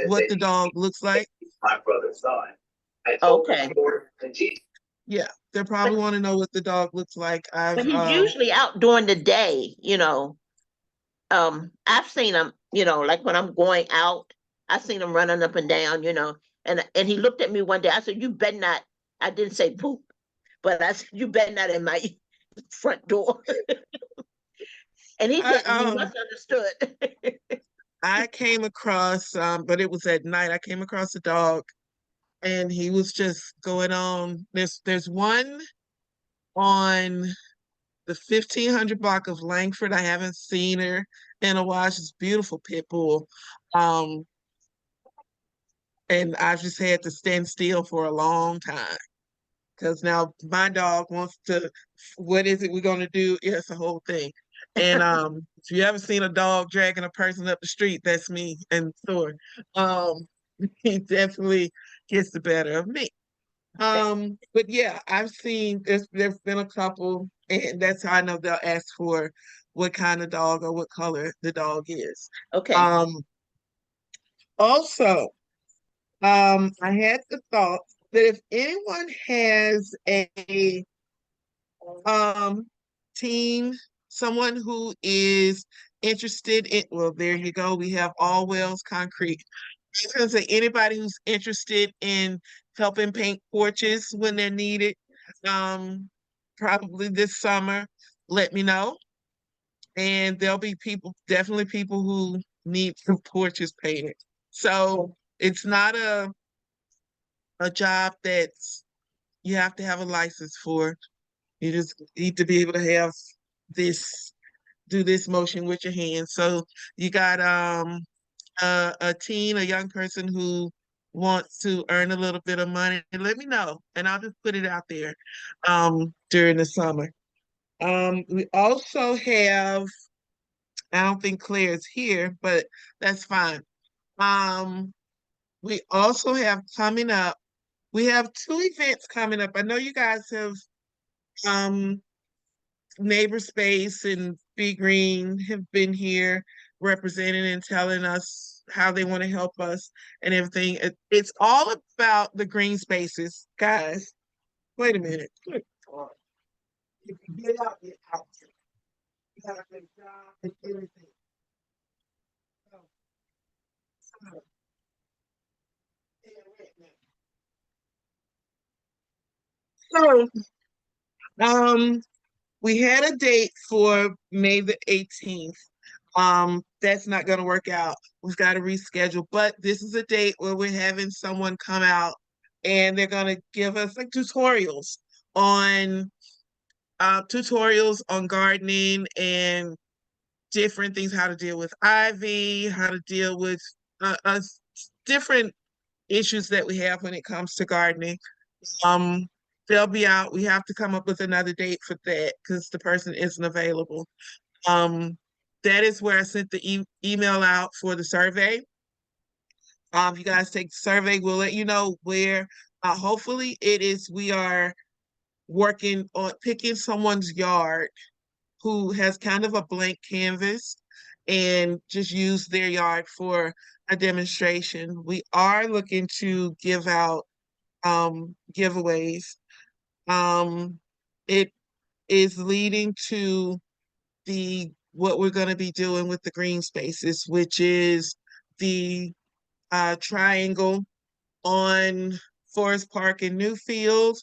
what the dog looks like. Okay. Yeah, they probably want to know what the dog looks like. But he's usually out during the day. I've seen him, like when I'm going out, I've seen him running up and down, and he looked at me one day. I said, "You better not." I didn't say poop, but I said, "You better not in my front door." And he didn't. He must have understood. I came across, but it was at night. I came across a dog, and he was just going on. There's one on the 1500 block of Langford. I haven't seen her in a while. She's a beautiful pit bull. And I just had to stand still for a long time because now my dog wants to, what is it we're going to do? Yeah, it's a whole thing. And if you ever seen a dog dragging a person up the street, that's me and Thor. He definitely gets the better of me. But yeah, I've seen there's been a couple And that's how I know they'll ask for what kind of dog or what color the dog is. Okay. Also, I had the thought that if anyone has a um team, someone who is interested in, well, there you go. We have All Wells Concrete. I was gonna say anybody who's interested in helping paint porches when they're needed, um, probably this summer, let me know. And there'll be people, definitely people who need some porches painted. So it's not a job that's you have to have a license for. You just need to be able to have this, do this motion with your hands. So you got a teen, a young person who wants to earn a little bit of money, let me know, and I'll just put it out there during the summer. We also have, I don't think Claire's here, but that's fine. Um, we also have coming up, we have two events coming up. I know you guys have um Neighbor Space and Be Green have been here representing and telling us how they want to help us and everything. It's all about the green spaces, guys. Wait a minute. Good God. If you get out, get out. You gotta make job and everything. So, so, we had a date for May the 18th. That's not going to work out. We've got to reschedule, but this is a date where we're having someone come out and they're going to give us like on tutorials on gardening and different things, how to deal with ivy, how to deal with different issues that we have when it comes to gardening. Um, they'll be out. We have to come up with another date for that because the person isn't available. Um, that is where I sent the email out for the survey. You guys take the survey. We'll let you know where. Hopefully, we are working on picking someone's yard who has kind of a blank canvas and just use their yard for a demonstration. We are looking to give out giveaways. It is leading to what we're going to be doing with the green spaces, which is the triangle on Forest Park in Newfield.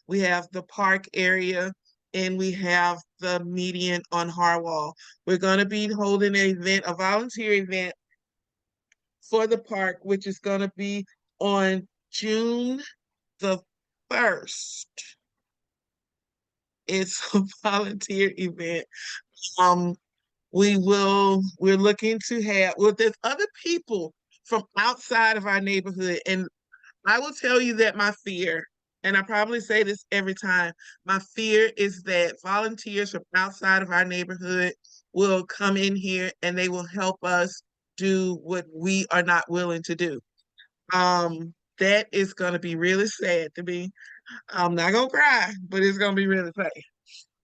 We have the park area and we have the median on Harwell. We're going to be holding an event, a volunteer event for the park, which is going to be on June the 1st. It's a volunteer event. Um, we're looking to have, well, there's other people from outside of our neighborhood. And I will tell you that my fear, and I probably say this every time, my fear is that volunteers from outside of our neighborhood will come in here and they will help us do what we are not willing to do. That is going to be really sad to me. I'm not gonna cry, but it's gonna be really sad.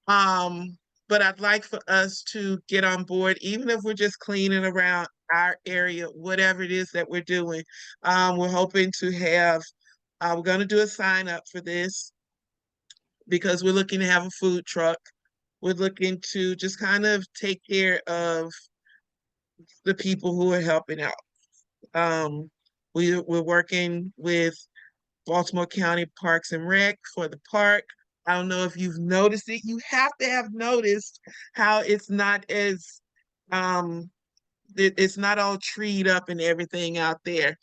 Um, but I'd like for us to get on board, even if we're just cleaning around our area, whatever it is that we're doing. We're hoping to have, we're going to do a sign up for this because we're looking to have a food truck. We're looking to just kind of take care of the people who are helping out. We're working with Baltimore County Parks and Rec for the park. I don't know if you've noticed it. You have to have noticed how it's not as it's not all treed up and everything out there.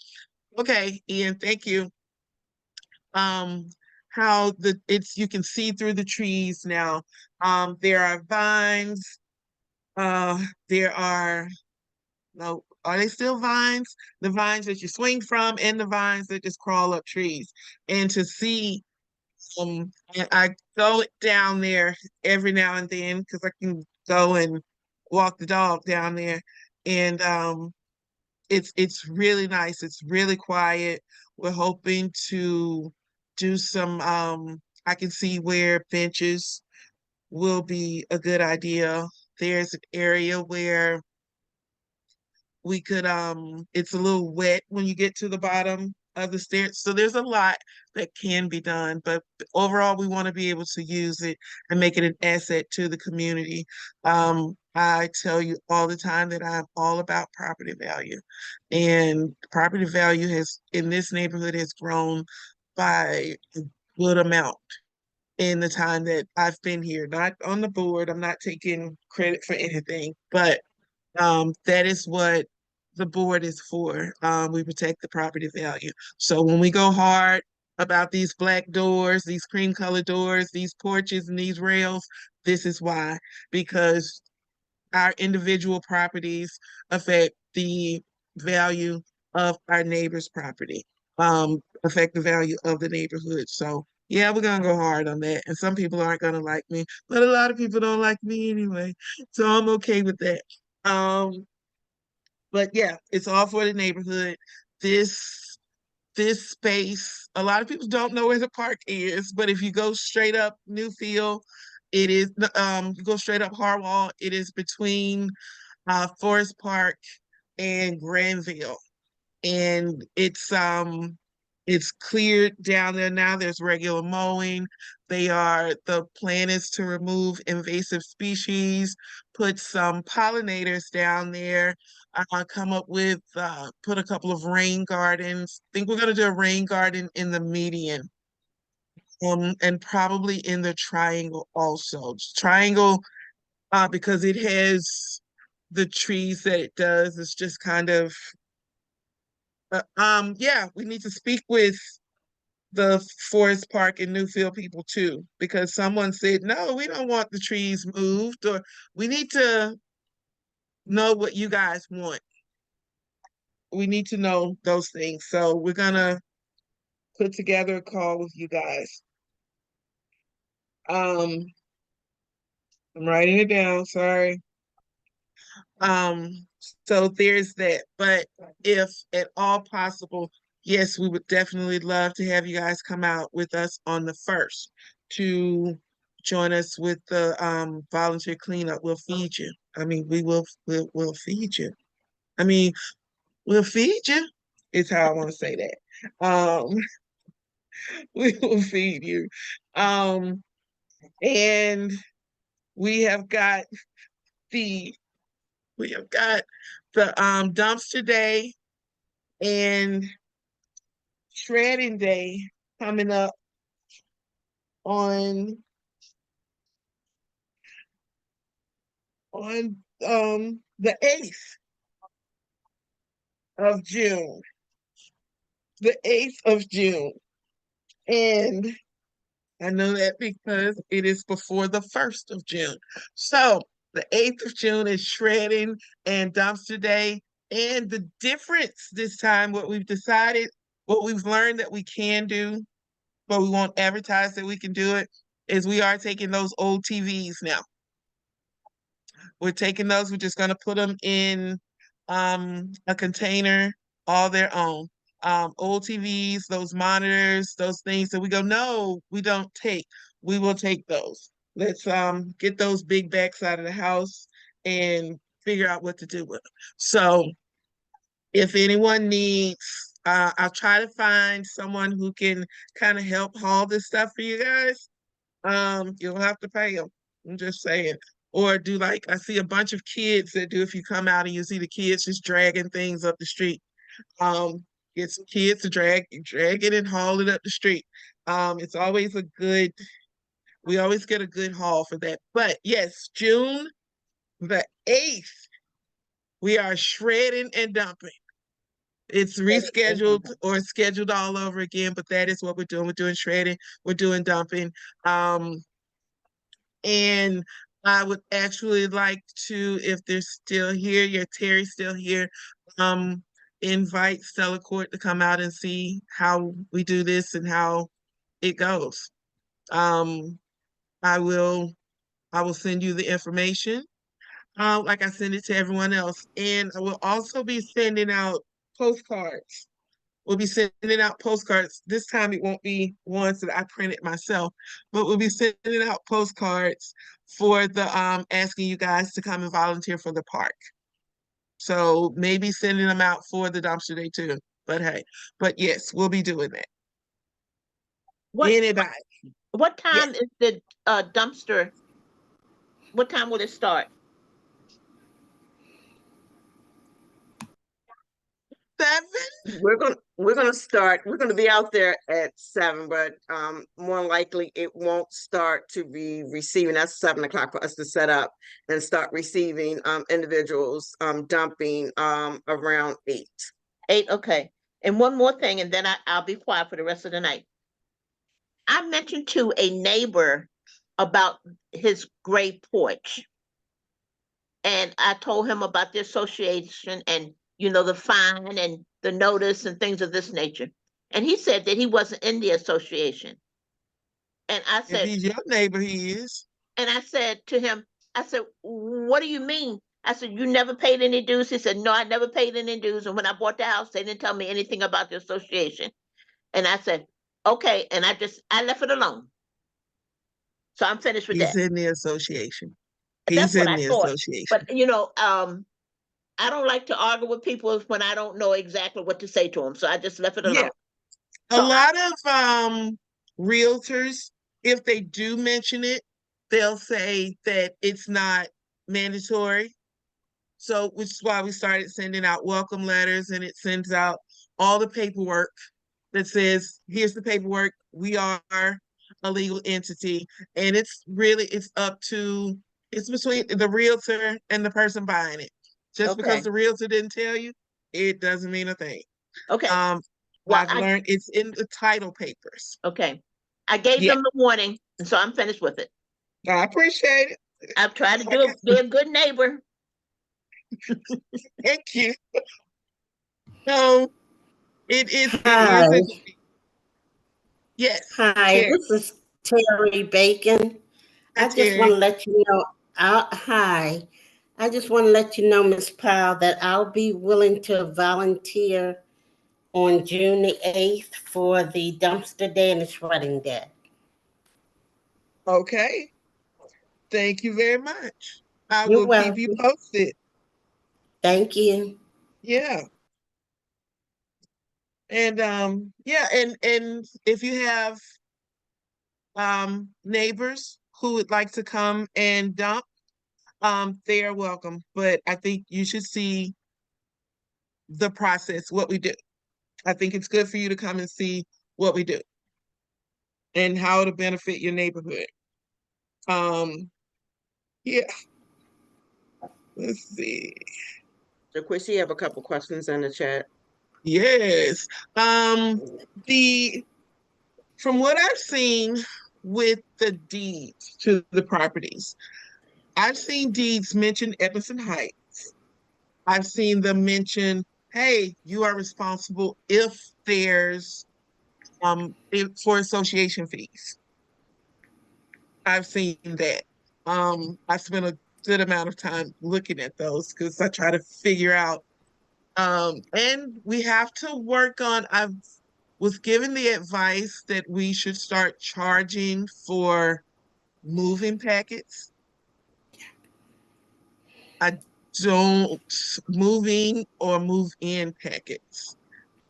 Okay, Ian, thank you. Um, how you can see through the trees now. There are vines. There are no, are they still vines? The vines that you swing from and the vines that just crawl up trees. And to see and I go down there every now and then because I can go and walk the dog down there. And it's really nice. It's really quiet. We're hoping to do some I can see where benches will be a good idea. There's an area where we could it's a little wet when you get to the bottom of the stairs. So there's a lot that can be done, but overall we want to be able to use it and make it an asset to the community. I tell you all the time that I'm all about property value, and property value has in this neighborhood has grown by a good amount in the time that I've been here. Not on the board, I'm not taking credit for anything, but that is what the board is for. We protect the property value. So when we go hard about these black doors, these cream colored doors, these porches and these rails, this is why, because our individual properties affect the value of our neighbor's property, affect the value of the neighborhood. So yeah, we're gonna go hard on that. And some people aren't gonna like me, but a lot of people don't like me anyway. So I'm okay with that. Um, but yeah, it's all for the neighborhood. This this space, a lot of people don't know where the park is, but if you go straight up Newfield, it is you go straight up Harwell, it is between Forest Park and Granville, and it's cleared down there now. There's regular mowing. The plan is to remove invasive species, put some pollinators down there, come up with put a couple of rain gardens. I think we're gonna do a rain garden in the median. And probably in the triangle also. Triangle, because it has the trees that it does. It's just kind of yeah, we need to speak with the Forest Park and Newfield people too, because someone said, no, we don't want the trees moved, or we need to know what you guys want. We need to know those things. So we're gonna put together a call with you guys. Um, I'm writing it down, sorry. Um, so there's that. But if at all possible, yes, we would definitely love to have you guys come out with us on the 1st to join us with the volunteer cleanup. We'll feed you. I mean, we'll feed you. I mean, we'll feed you, is how I want to say that. We will feed you. Um, and we have got the we have got the dumpster day and shredding day coming up on the 8th of June. The 8th of June. And I know that because it is before the 1st of June. So the 8th of June is shredding and dumpster day. And the difference this time, what we've decided, what we've learned that we can do, but we won't advertise that we can do it, is we are taking those old TVs now. We're taking those, we're just gonna put them in a container, all their own. Old TVs, those monitors, those things that we go, no, we don't take. We will take those. Let's get those big backs out of the house and figure out what to do with them. So if anyone needs, I'll try to find someone who can kind of help haul this stuff for you guys. You'll have to pay them. I'm just saying. Or do like I see a bunch of kids that do if you come out and you see the kids just dragging things up the street. Get some kids to drag it and haul it up the street. It's always we always get a good haul for that. But yes, June the 8th, we are shredding and dumping. It's rescheduled or scheduled all over again, but that is what we're doing. We're doing shredding, we're doing dumping. And I would actually like to, if they're still here, yeah, Terry's still here, invite Stella Court to come out and see how we do this and how it goes. Um, I will I will send you the information, like I send it to everyone else. And I will also be sending out postcards. we'll be sending out postcards. This time it won't be ones that I printed myself, but we'll be sending out postcards for the asking you guys to come and volunteer for the park. So maybe sending them out for the dumpster day too. But hey, but yes, we'll be doing that. What Anybody? what Yes. time is the dumpster? What time will it start? 7? We're gonna be out there at 7, but more likely it won't start to be receiving. That's 7 o'clock for us to set up and start receiving individuals dumping around 8. 8, okay. And one more thing, and then I'll be quiet for the rest of the night. I mentioned to a neighbor about his gray porch. And I told him about the association and, the fine and the notice and things of this nature. And he said that he wasn't in the association. And I If said, he's your neighbor, he is. and I said to him, I said, what do you mean? I said, you never paid any dues? He said, no, I never paid any dues. And when I bought the house, they didn't tell me anything about the association. And I said, okay. And I left it alone. So I'm finished with He's that. in the association. That's He's what in I the thought. association. But I don't like to argue with people when I don't know exactly what to say to them. So I just left it alone. Yeah. A So lot of realtors, if they do mention it, they'll say that it's not mandatory. So, which is why we started sending out welcome letters, and it sends out all the paperwork that says, here's the paperwork. We are a legal entity. And it's up to, it's between the realtor and the person buying it. Just because Okay. the realtor didn't tell you, it doesn't mean a thing. Okay. Well, I've learned it's in the title papers. Okay. I gave them the warning, and so I'm finished with it. I appreciate it. I've tried to be a good neighbor. Thank you. So it is. Hi. Yes. Hi, Terry. this is Terry Bacon. Hi, I just want Terry. to let you know, hi. I just want to let you know, Ms. Powell, that I'll be willing to volunteer on June the 8th for the dumpster day and the shredding day. Okay. Thank you very much. I You're will keep you welcome. posted. Thank you. Yeah. And yeah, and if you have neighbors who would like to come and dump, they are welcome. But I think you should see the process, what we do. I think it's good for you to come and see what we do and how it'll benefit your neighborhood. Yeah. Let's see. So, Chrissy, you have a couple questions in the chat. Yes. The From what I've seen with the deeds to the properties, I've seen deeds mention Edmondson Heights. I've seen them mention, hey, you are responsible if there's for association fees. I've seen that. I spent a good amount of time looking at those because I try to figure out. And we have to work on, I was given the advice that we should start charging for moving packets. I don't moving or move in packets.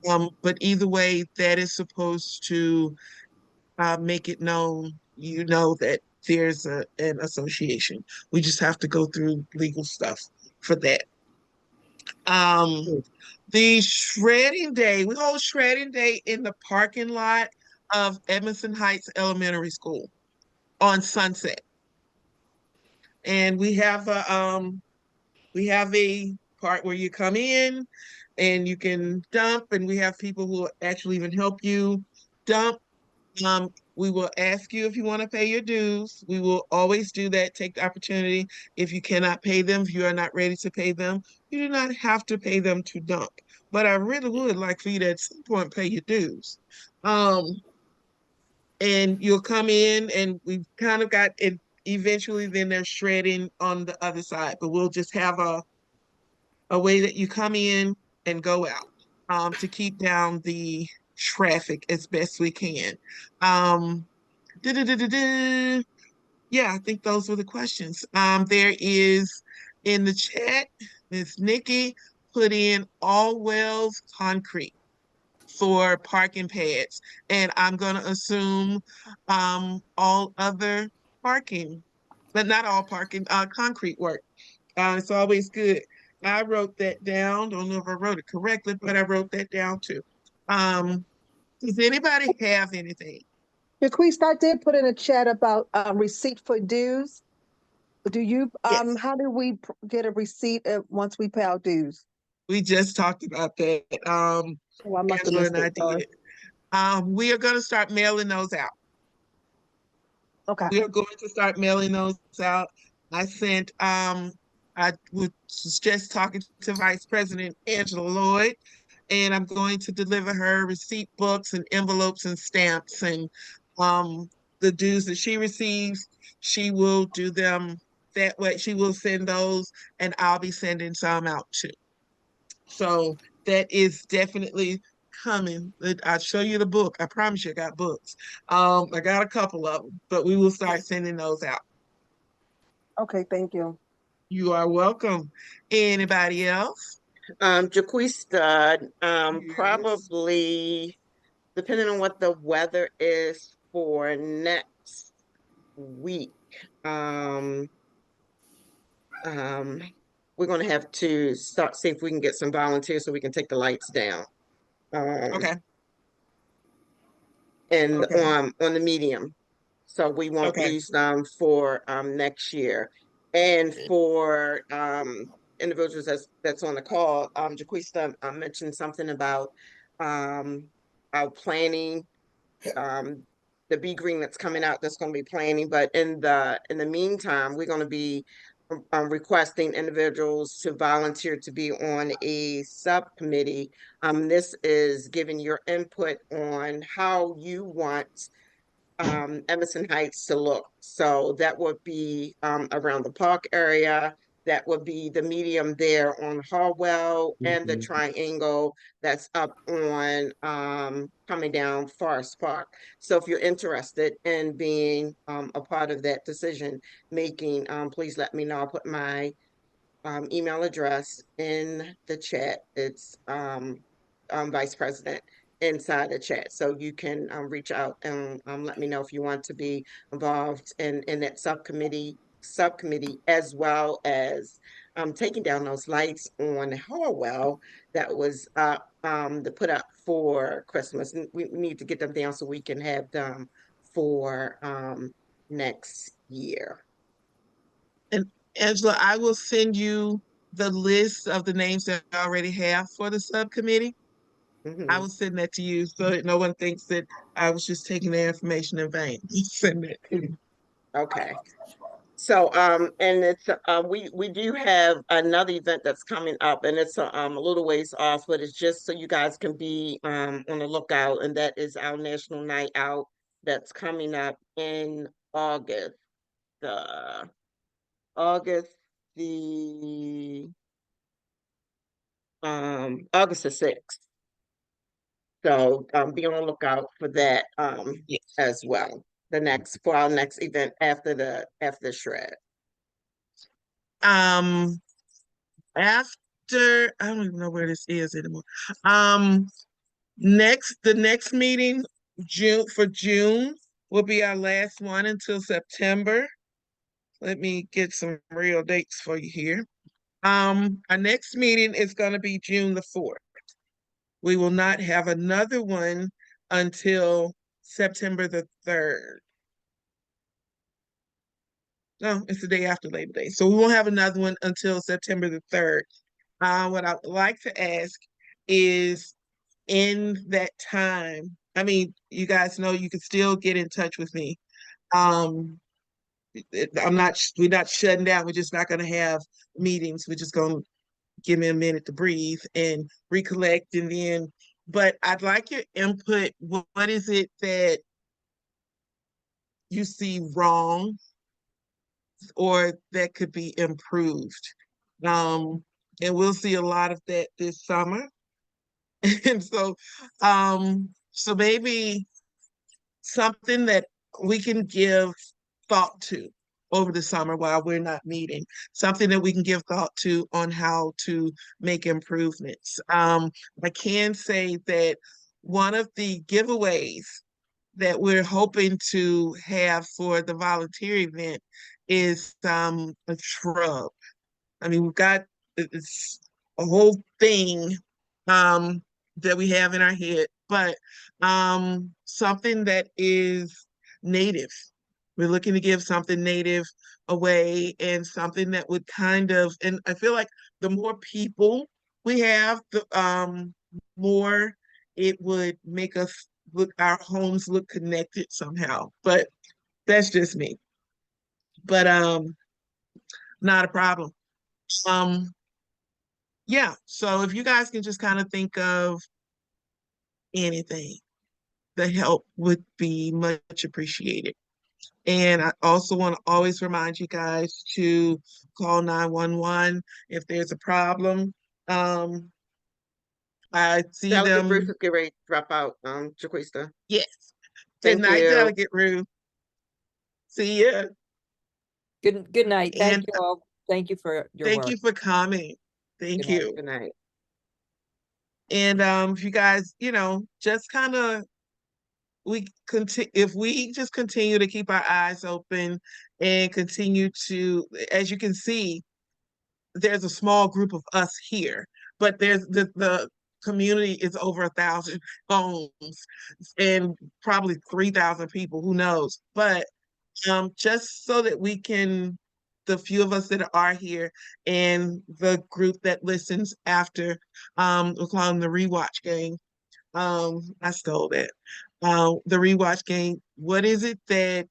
But either way, that is supposed to make it known, that there's an association. We just have to go through legal stuff for that. The shredding day, we hold shredding day in the parking lot of Edmondson Heights Elementary School on Sunset. And we have a part where you come in and you can dump, and we have people who will actually even help you dump. We will ask you if you want to pay your dues. We will always do that. Take the opportunity. If you cannot pay them, if you are not ready to pay them, you do not have to pay them to dump. But I really would like for you to at some point pay your dues. And you'll come in and we've kind of got it. Eventually, then they're shredding on the other side, but we'll just have a way that you come in and go out. to keep down the traffic as best we can. Um, du-du-du-du-du. Yeah, I think those were the questions. There is in the chat, Miss Nikki put in all wells concrete for parking pads, and I'm gonna assume all other parking, but not all parking, concrete work. It's always good. I wrote that down. Don't know if I wrote it correctly, but I wrote that down too. Um, does anybody have anything? Bequeast, I did put in a chat about receipt for dues. Do you, Yes, how do we get a receipt once we pay our dues? we just talked about that. Oh, I must have Angela missed and I it, sorry. did. We are gonna start mailing those out. Okay, We are going to start mailing those out. I sent, I was just talking to Vice President Angela Lloyd, and I'm going to deliver her receipt books and envelopes and stamps and the dues that she receives. She will do them that way. She will send those, and I'll be sending some out too. So that is definitely coming. I'll show you the book. I promise you I got books. I got a couple of them, but we will start sending those out. okay, thank you. You are welcome. Anybody else? Jaquista, Yes. probably depending on what the weather is for next week. Um, um, we're gonna have to start see if we can get some volunteers so we can take the lights down. Okay. And Okay. on the medium. So we won't Okay. lose them for next year. And for individuals that's on the call, Jaquista mentioned something about our planning, the Be Green that's coming out that's going to be planning. But in the meantime, we're going to be requesting individuals to volunteer to be on a subcommittee. This is giving your input on how you want Emerson Heights to look. So that would be around the park area. That would be the medium there on Harwell and the triangle that's up on coming down Forest Park. So if you're interested in being a part of that decision making, please let me know. I'll put my email address in the chat. It's Vice President inside the chat. So you can reach out and let me know if you want to be involved in that subcommittee as well as taking down those lights on Harwell that was to put up for Christmas. We need to get them down so we can have them for next year. And Angela, I will send you the list of the names that I already have for the subcommittee. I will send that to you so that no one thinks that I was just taking their information in vain. Send that to you. Okay. So, and it's we do have another event that's coming up, and it's a little ways off, but it's just so you guys can be on the lookout, and that is our National Night Out that's coming up in August. August the August the 6th. So be on the lookout for that Yes. as well. For our next event after the shred. After I don't even know where this is anymore. The next meeting June will be our last one until September. Let me get some real dates for you here. Our next meeting is going to be June the 4th. We will not have another one until September the 3rd. No, it's the day after Labor Day. So we won't have another one until September the 3rd. What I would like to ask is in that time, I mean, you guys know you can still get in touch with me. We're not shutting down. We're just not going to have meetings. We're just going to give me a minute to breathe and recollect and then, but I'd like your input. What is it that you see wrong or that could be improved? And we'll see a lot of that this summer. And so maybe something that we can give thought to over the summer while we're not meeting, something that we can give thought to on how to make improvements. I can say that one of the giveaways that we're hoping to have for the volunteer event is a shrub. I mean, we've got it's a whole thing um that we have in our head, but something that is native. We're looking to give something native away and something that would kind of, and I feel like the more people we have, the more it would make us look our homes look connected somehow. But that's just me. But not a problem. Um Yeah, so if you guys can just kind of think of anything, the help would be much appreciated. And I also want to always remind you guys to call 911 if there's a problem. Um, I see Delegate Ruth them. is getting ready to drop out, Jaquista. Yes. Good Thank night, you. Delegate Ruth. See ya. Good night. Thank And you all. Thank you for your thank work. you for coming. Thank Good night. you. Good night. And if you guys, just kind of we continue if we just continue to keep our eyes open and continue to, as you can see, there's a small group of us here, but there's the community is over 1,000 homes and probably 3,000 people, who knows. But just so that we can, the few of us that are here and the group that listens after, we'll call them the rewatch gang. I stole that. The rewatch game. What is it that,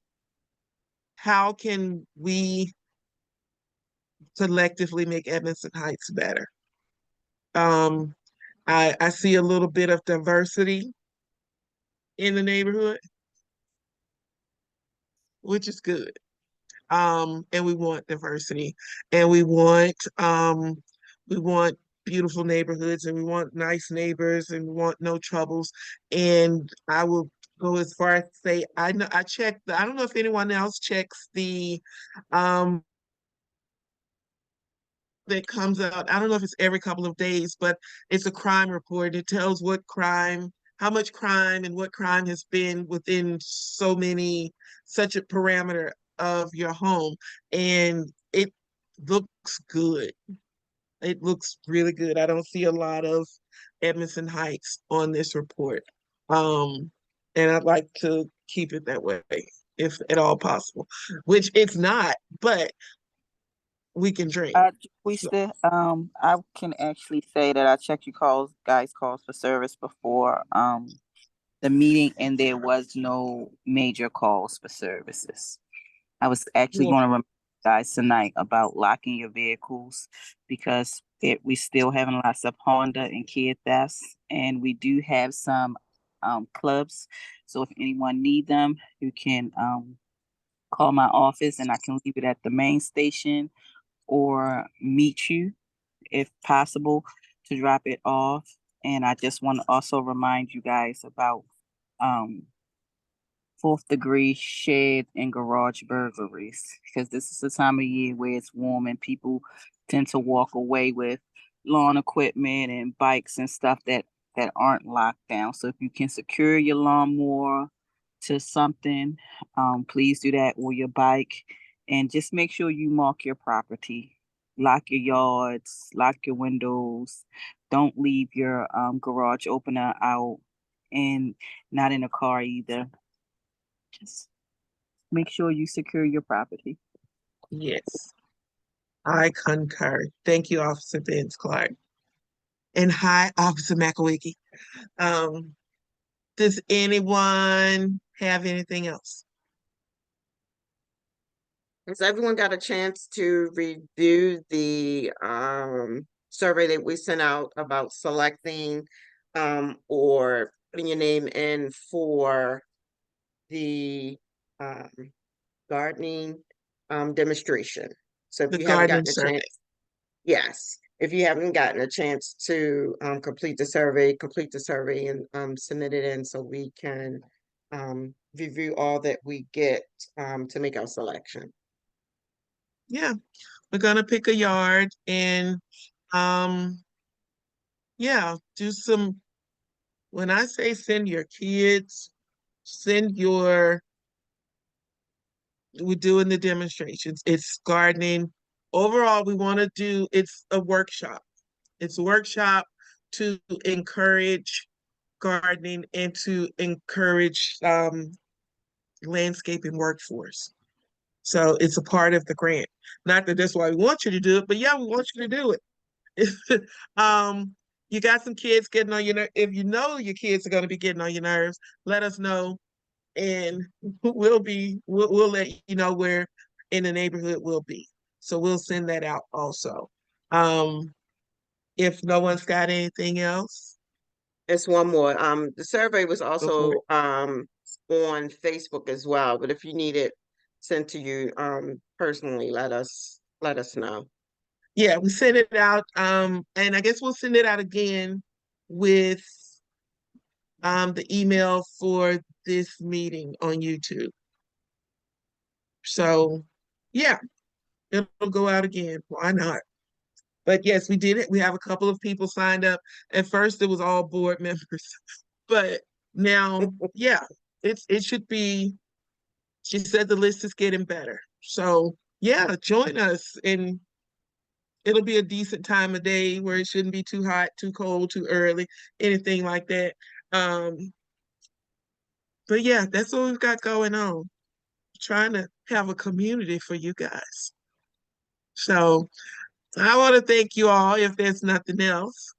how can we collectively make Edmondson Heights better? Um, I see a little bit of diversity in the neighborhood, which is good. And we want diversity, and we want beautiful neighborhoods, and we want nice neighbors, and we want no troubles. And I will go as far as to say, I know I checked I don't know if anyone else checks the um that comes out. I don't know if it's every couple of days, but it's a crime report. It tells what crime, how much crime and what crime has been within such a parameter of your home. And it looks good. It looks really good. I don't see a lot of Edmondson Heights on this report. Um, and I'd like to keep it that way, if at all possible, which it's not, but we can dream. So, I can actually say that I checked you guys calls for service before the meeting, and there was no major calls for services. I was actually well, going to remind you guys tonight about locking your vehicles because we still having lots of Honda and Kia thefts, and we do have some clubs. So if anyone need them, you can call my office, and I can leave it at the main station or meet you if possible to drop it off. And I just want to also remind you guys about um, fourth degree shed and garage burglaries because this is the time of year where it's warm and people tend to walk away with lawn equipment and bikes and stuff that aren't locked down. So if you can secure your lawnmower to something, please do that, or your bike, and just make sure you mark your property. Lock your yards, lock your windows. Don't leave your garage opener out and not in a car either. Just make sure you secure your property. yes, I concur. Thank you, Officer Vince Clark. And hi, Officer McAwiki. Um, does anyone have anything else? Has everyone got a chance to review the survey that we sent out about selecting or putting your name in for the um gardening demonstration? So if The you haven't gardening gotten a survey. chance, yes. if you haven't gotten a chance to complete the survey and submit it in so we can review all that we get to make our selection. Yeah, we're gonna pick a yard and yeah, do some, when I say send your kids, send your, we're doing the demonstrations. It's gardening. Overall, we want to do, it's a workshop. It's a workshop to encourage gardening and to encourage landscaping workforce. So it's a part of the grant. Not that that's why we want you to do it, but yeah, we want you to do it. You got some kids getting on your nerves. If you know your kids are going to be getting on your nerves, let us know, and we'll let you know where in the neighborhood we'll be. So we'll send that out also. If no one's got anything else. It's one more. The survey was Go for also it. on Facebook as well, but if you need it sent to you personally, let us know. Yeah, we sent it out. And I guess we'll send it out again with the email for this meeting on YouTube. So yeah, it'll go out again. Why not? But yes, we did it. We have a couple of people signed up. At first, it was all board members, but now, yeah, it should be. She said the list is getting better. So yeah, join us, and it'll be a decent time of day where it shouldn't be too hot, too cold, too early, anything like that. But yeah, that's what we've got going on. Trying to have a community for you guys. So I want to thank you all. If there's nothing else,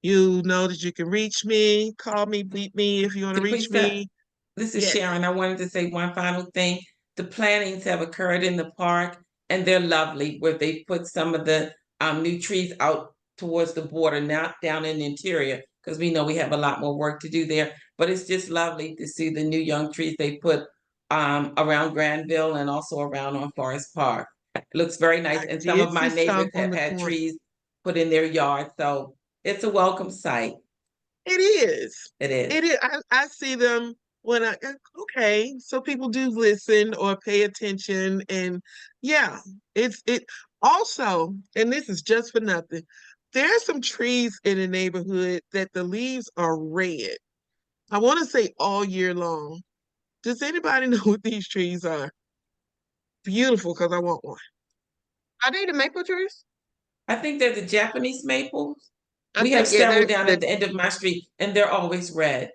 you know that you can reach me, call me, beat me if you want to reach me. This is Yes. Sharon. I wanted to say one final thing. The plantings have occurred in the park, and they're lovely, where they put some of the new trees out towards the border, not down in the interior, because we know we have a lot more work to do there. But it's just lovely to see the new young trees they put around Granville and also around on Forest Park. It looks very nice. I And some did of my see neighbors some on have the had corner. trees put in their yard. So it's a welcome sight. It is. It is. It is. I see them when okay, so people do listen or pay attention, and yeah, it also, and this is just for nothing. There's some trees in the neighborhood that the leaves are red. I want to say all year long. Does anybody know what these trees are? Beautiful, because I want one. Are they the maple trees? I think they're the Japanese maples. I We have think, yeah, several they're down at the end of my street, and they're always red.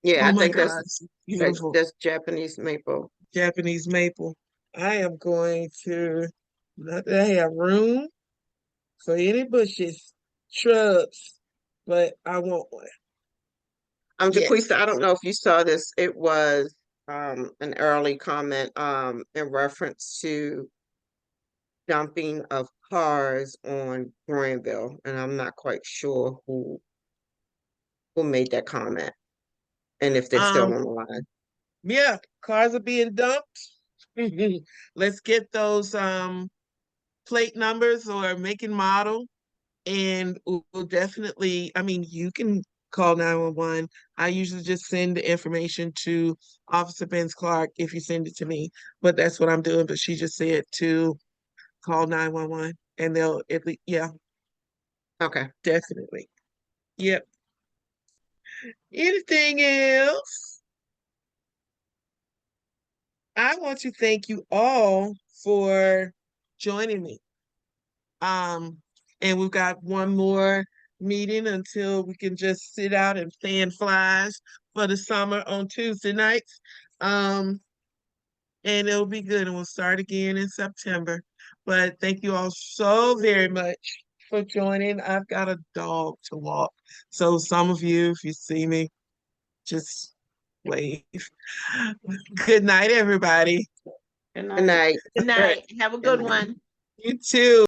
yeah, Oh I my think gosh, beautiful. that's Japanese maple. Japanese maple. I am going to, not that I have room for any bushes, shrubs, but I want one. Yes. Jaquisa, I don't know if you saw this. It was an early comment in reference to dumping of cars on Granville, and I'm not quite sure who made that comment and if they're still on the line. Yeah, cars are being dumped. Let's get those plate numbers or make and model, and we'll definitely, I mean, you can call 911. I usually just send the information to Officer Benz Clark if you send it to me, but that's what I'm doing. But she just said to call 911, and they'll at least, yeah, Okay. definitely. Yep. Anything else? I want to thank you all for joining me. And we've got one more meeting until we can just sit out and fan flies for the summer on Tuesday nights. And it'll be good, and we'll start again in September. But thank you all so very much for joining. I've got a dog to walk. So some of you, if you see me, just wave. Good night, everybody. Good night. Good night. Have a good one. You too.